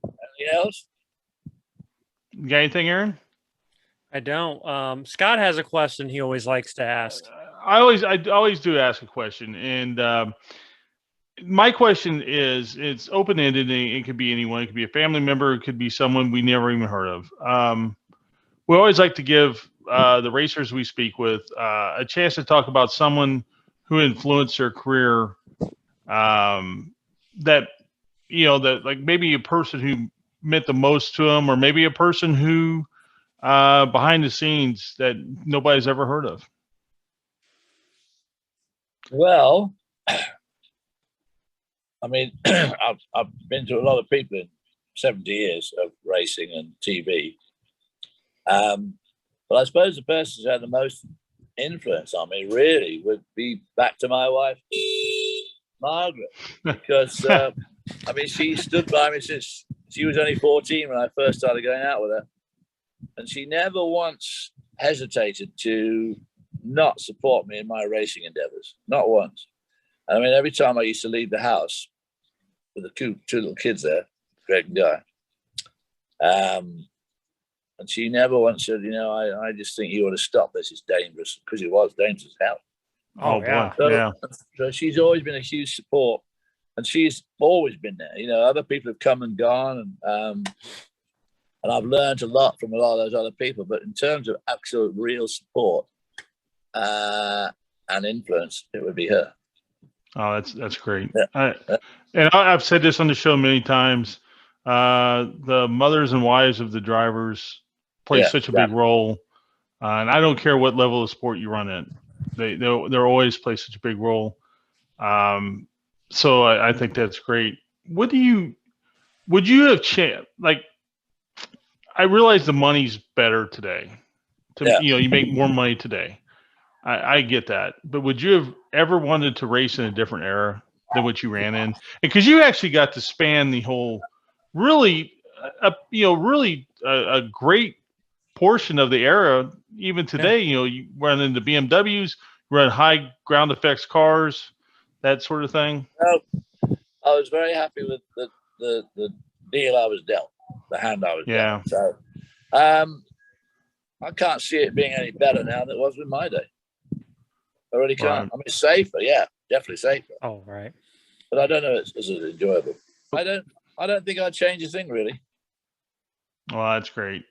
Speaker 3: anything else?
Speaker 2: You got anything, Aaron?
Speaker 1: I don't. Scott has a question he always likes to ask.
Speaker 2: I always do ask a question, and my question is, it's open-ended. It could be anyone. It could be a family member. It could be someone we never even heard of. We always like to give the racers we speak with a chance to talk about someone who influenced their career. That like maybe a person who meant the most to them, or maybe a person who behind the scenes that nobody's ever heard of.
Speaker 3: Well, I mean, I've been to a lot of people in 70 years of racing and TV. But I suppose the person who had the most influence on me really would be back to my wife, Margaret, because she stood by me since she was only 14 when I first started going out with her, and she never once hesitated to not support me in my racing endeavors, not once. I mean, every time I used to leave the house with the two little kids there, Greg and Guy, and she never once said, I just think you ought to stop this. It's dangerous, because it was dangerous as hell.
Speaker 2: Oh boy,
Speaker 3: So she's always been a huge support, and she's always been there. Other people have come and gone, and I've learned a lot from a lot of those other people. But in terms of actual real support and influence, it would be her.
Speaker 2: Oh, that's great.
Speaker 3: Yeah.
Speaker 2: And I've said this on the show many times. The mothers and wives of the drivers play such a big role, and I don't care what level of sport you run in. They're always play such a big role. So I think that's great. Would you have changed? Like, I realize the money's better today. You make more money today. I get that, but would you have ever wanted to race in a different era than what you ran in? Because you actually got to span the whole, really a great portion of the era. Even today, you run into BMWs, run high ground effects cars, that sort of thing.
Speaker 3: I was very happy with the deal I was dealt, the hand I was dealt. So I can't see it being any better now than it was with my day. I really can't.
Speaker 2: Right.
Speaker 3: I mean, it's safer, definitely safer.
Speaker 1: Oh, right.
Speaker 3: But I don't know it's as enjoyable. I don't think I'd change a thing, really.
Speaker 2: Well, that's great.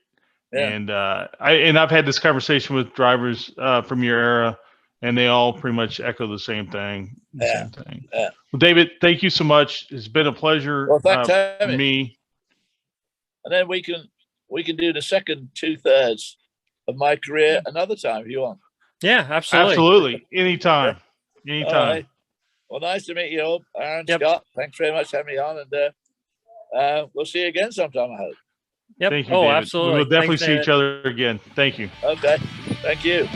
Speaker 3: Yeah.
Speaker 2: And I've had this conversation with drivers from your era, and they all pretty much echo the same thing.
Speaker 3: Yeah.
Speaker 2: Well, David, thank you so much. It's been a pleasure for me.
Speaker 3: And then we can do the second 2/3 of my career another time if you want.
Speaker 1: Yeah, absolutely.
Speaker 2: Absolutely. Anytime. Anytime.
Speaker 3: Right. Well, nice to meet you all, Aaron, Scott. Thanks very much for having me on, and we'll see you again sometime, I hope.
Speaker 1: Yep.
Speaker 2: Thank you, David.
Speaker 1: Absolutely.
Speaker 2: We'll definitely see each other again. Thank you.
Speaker 3: Okay. Thank you.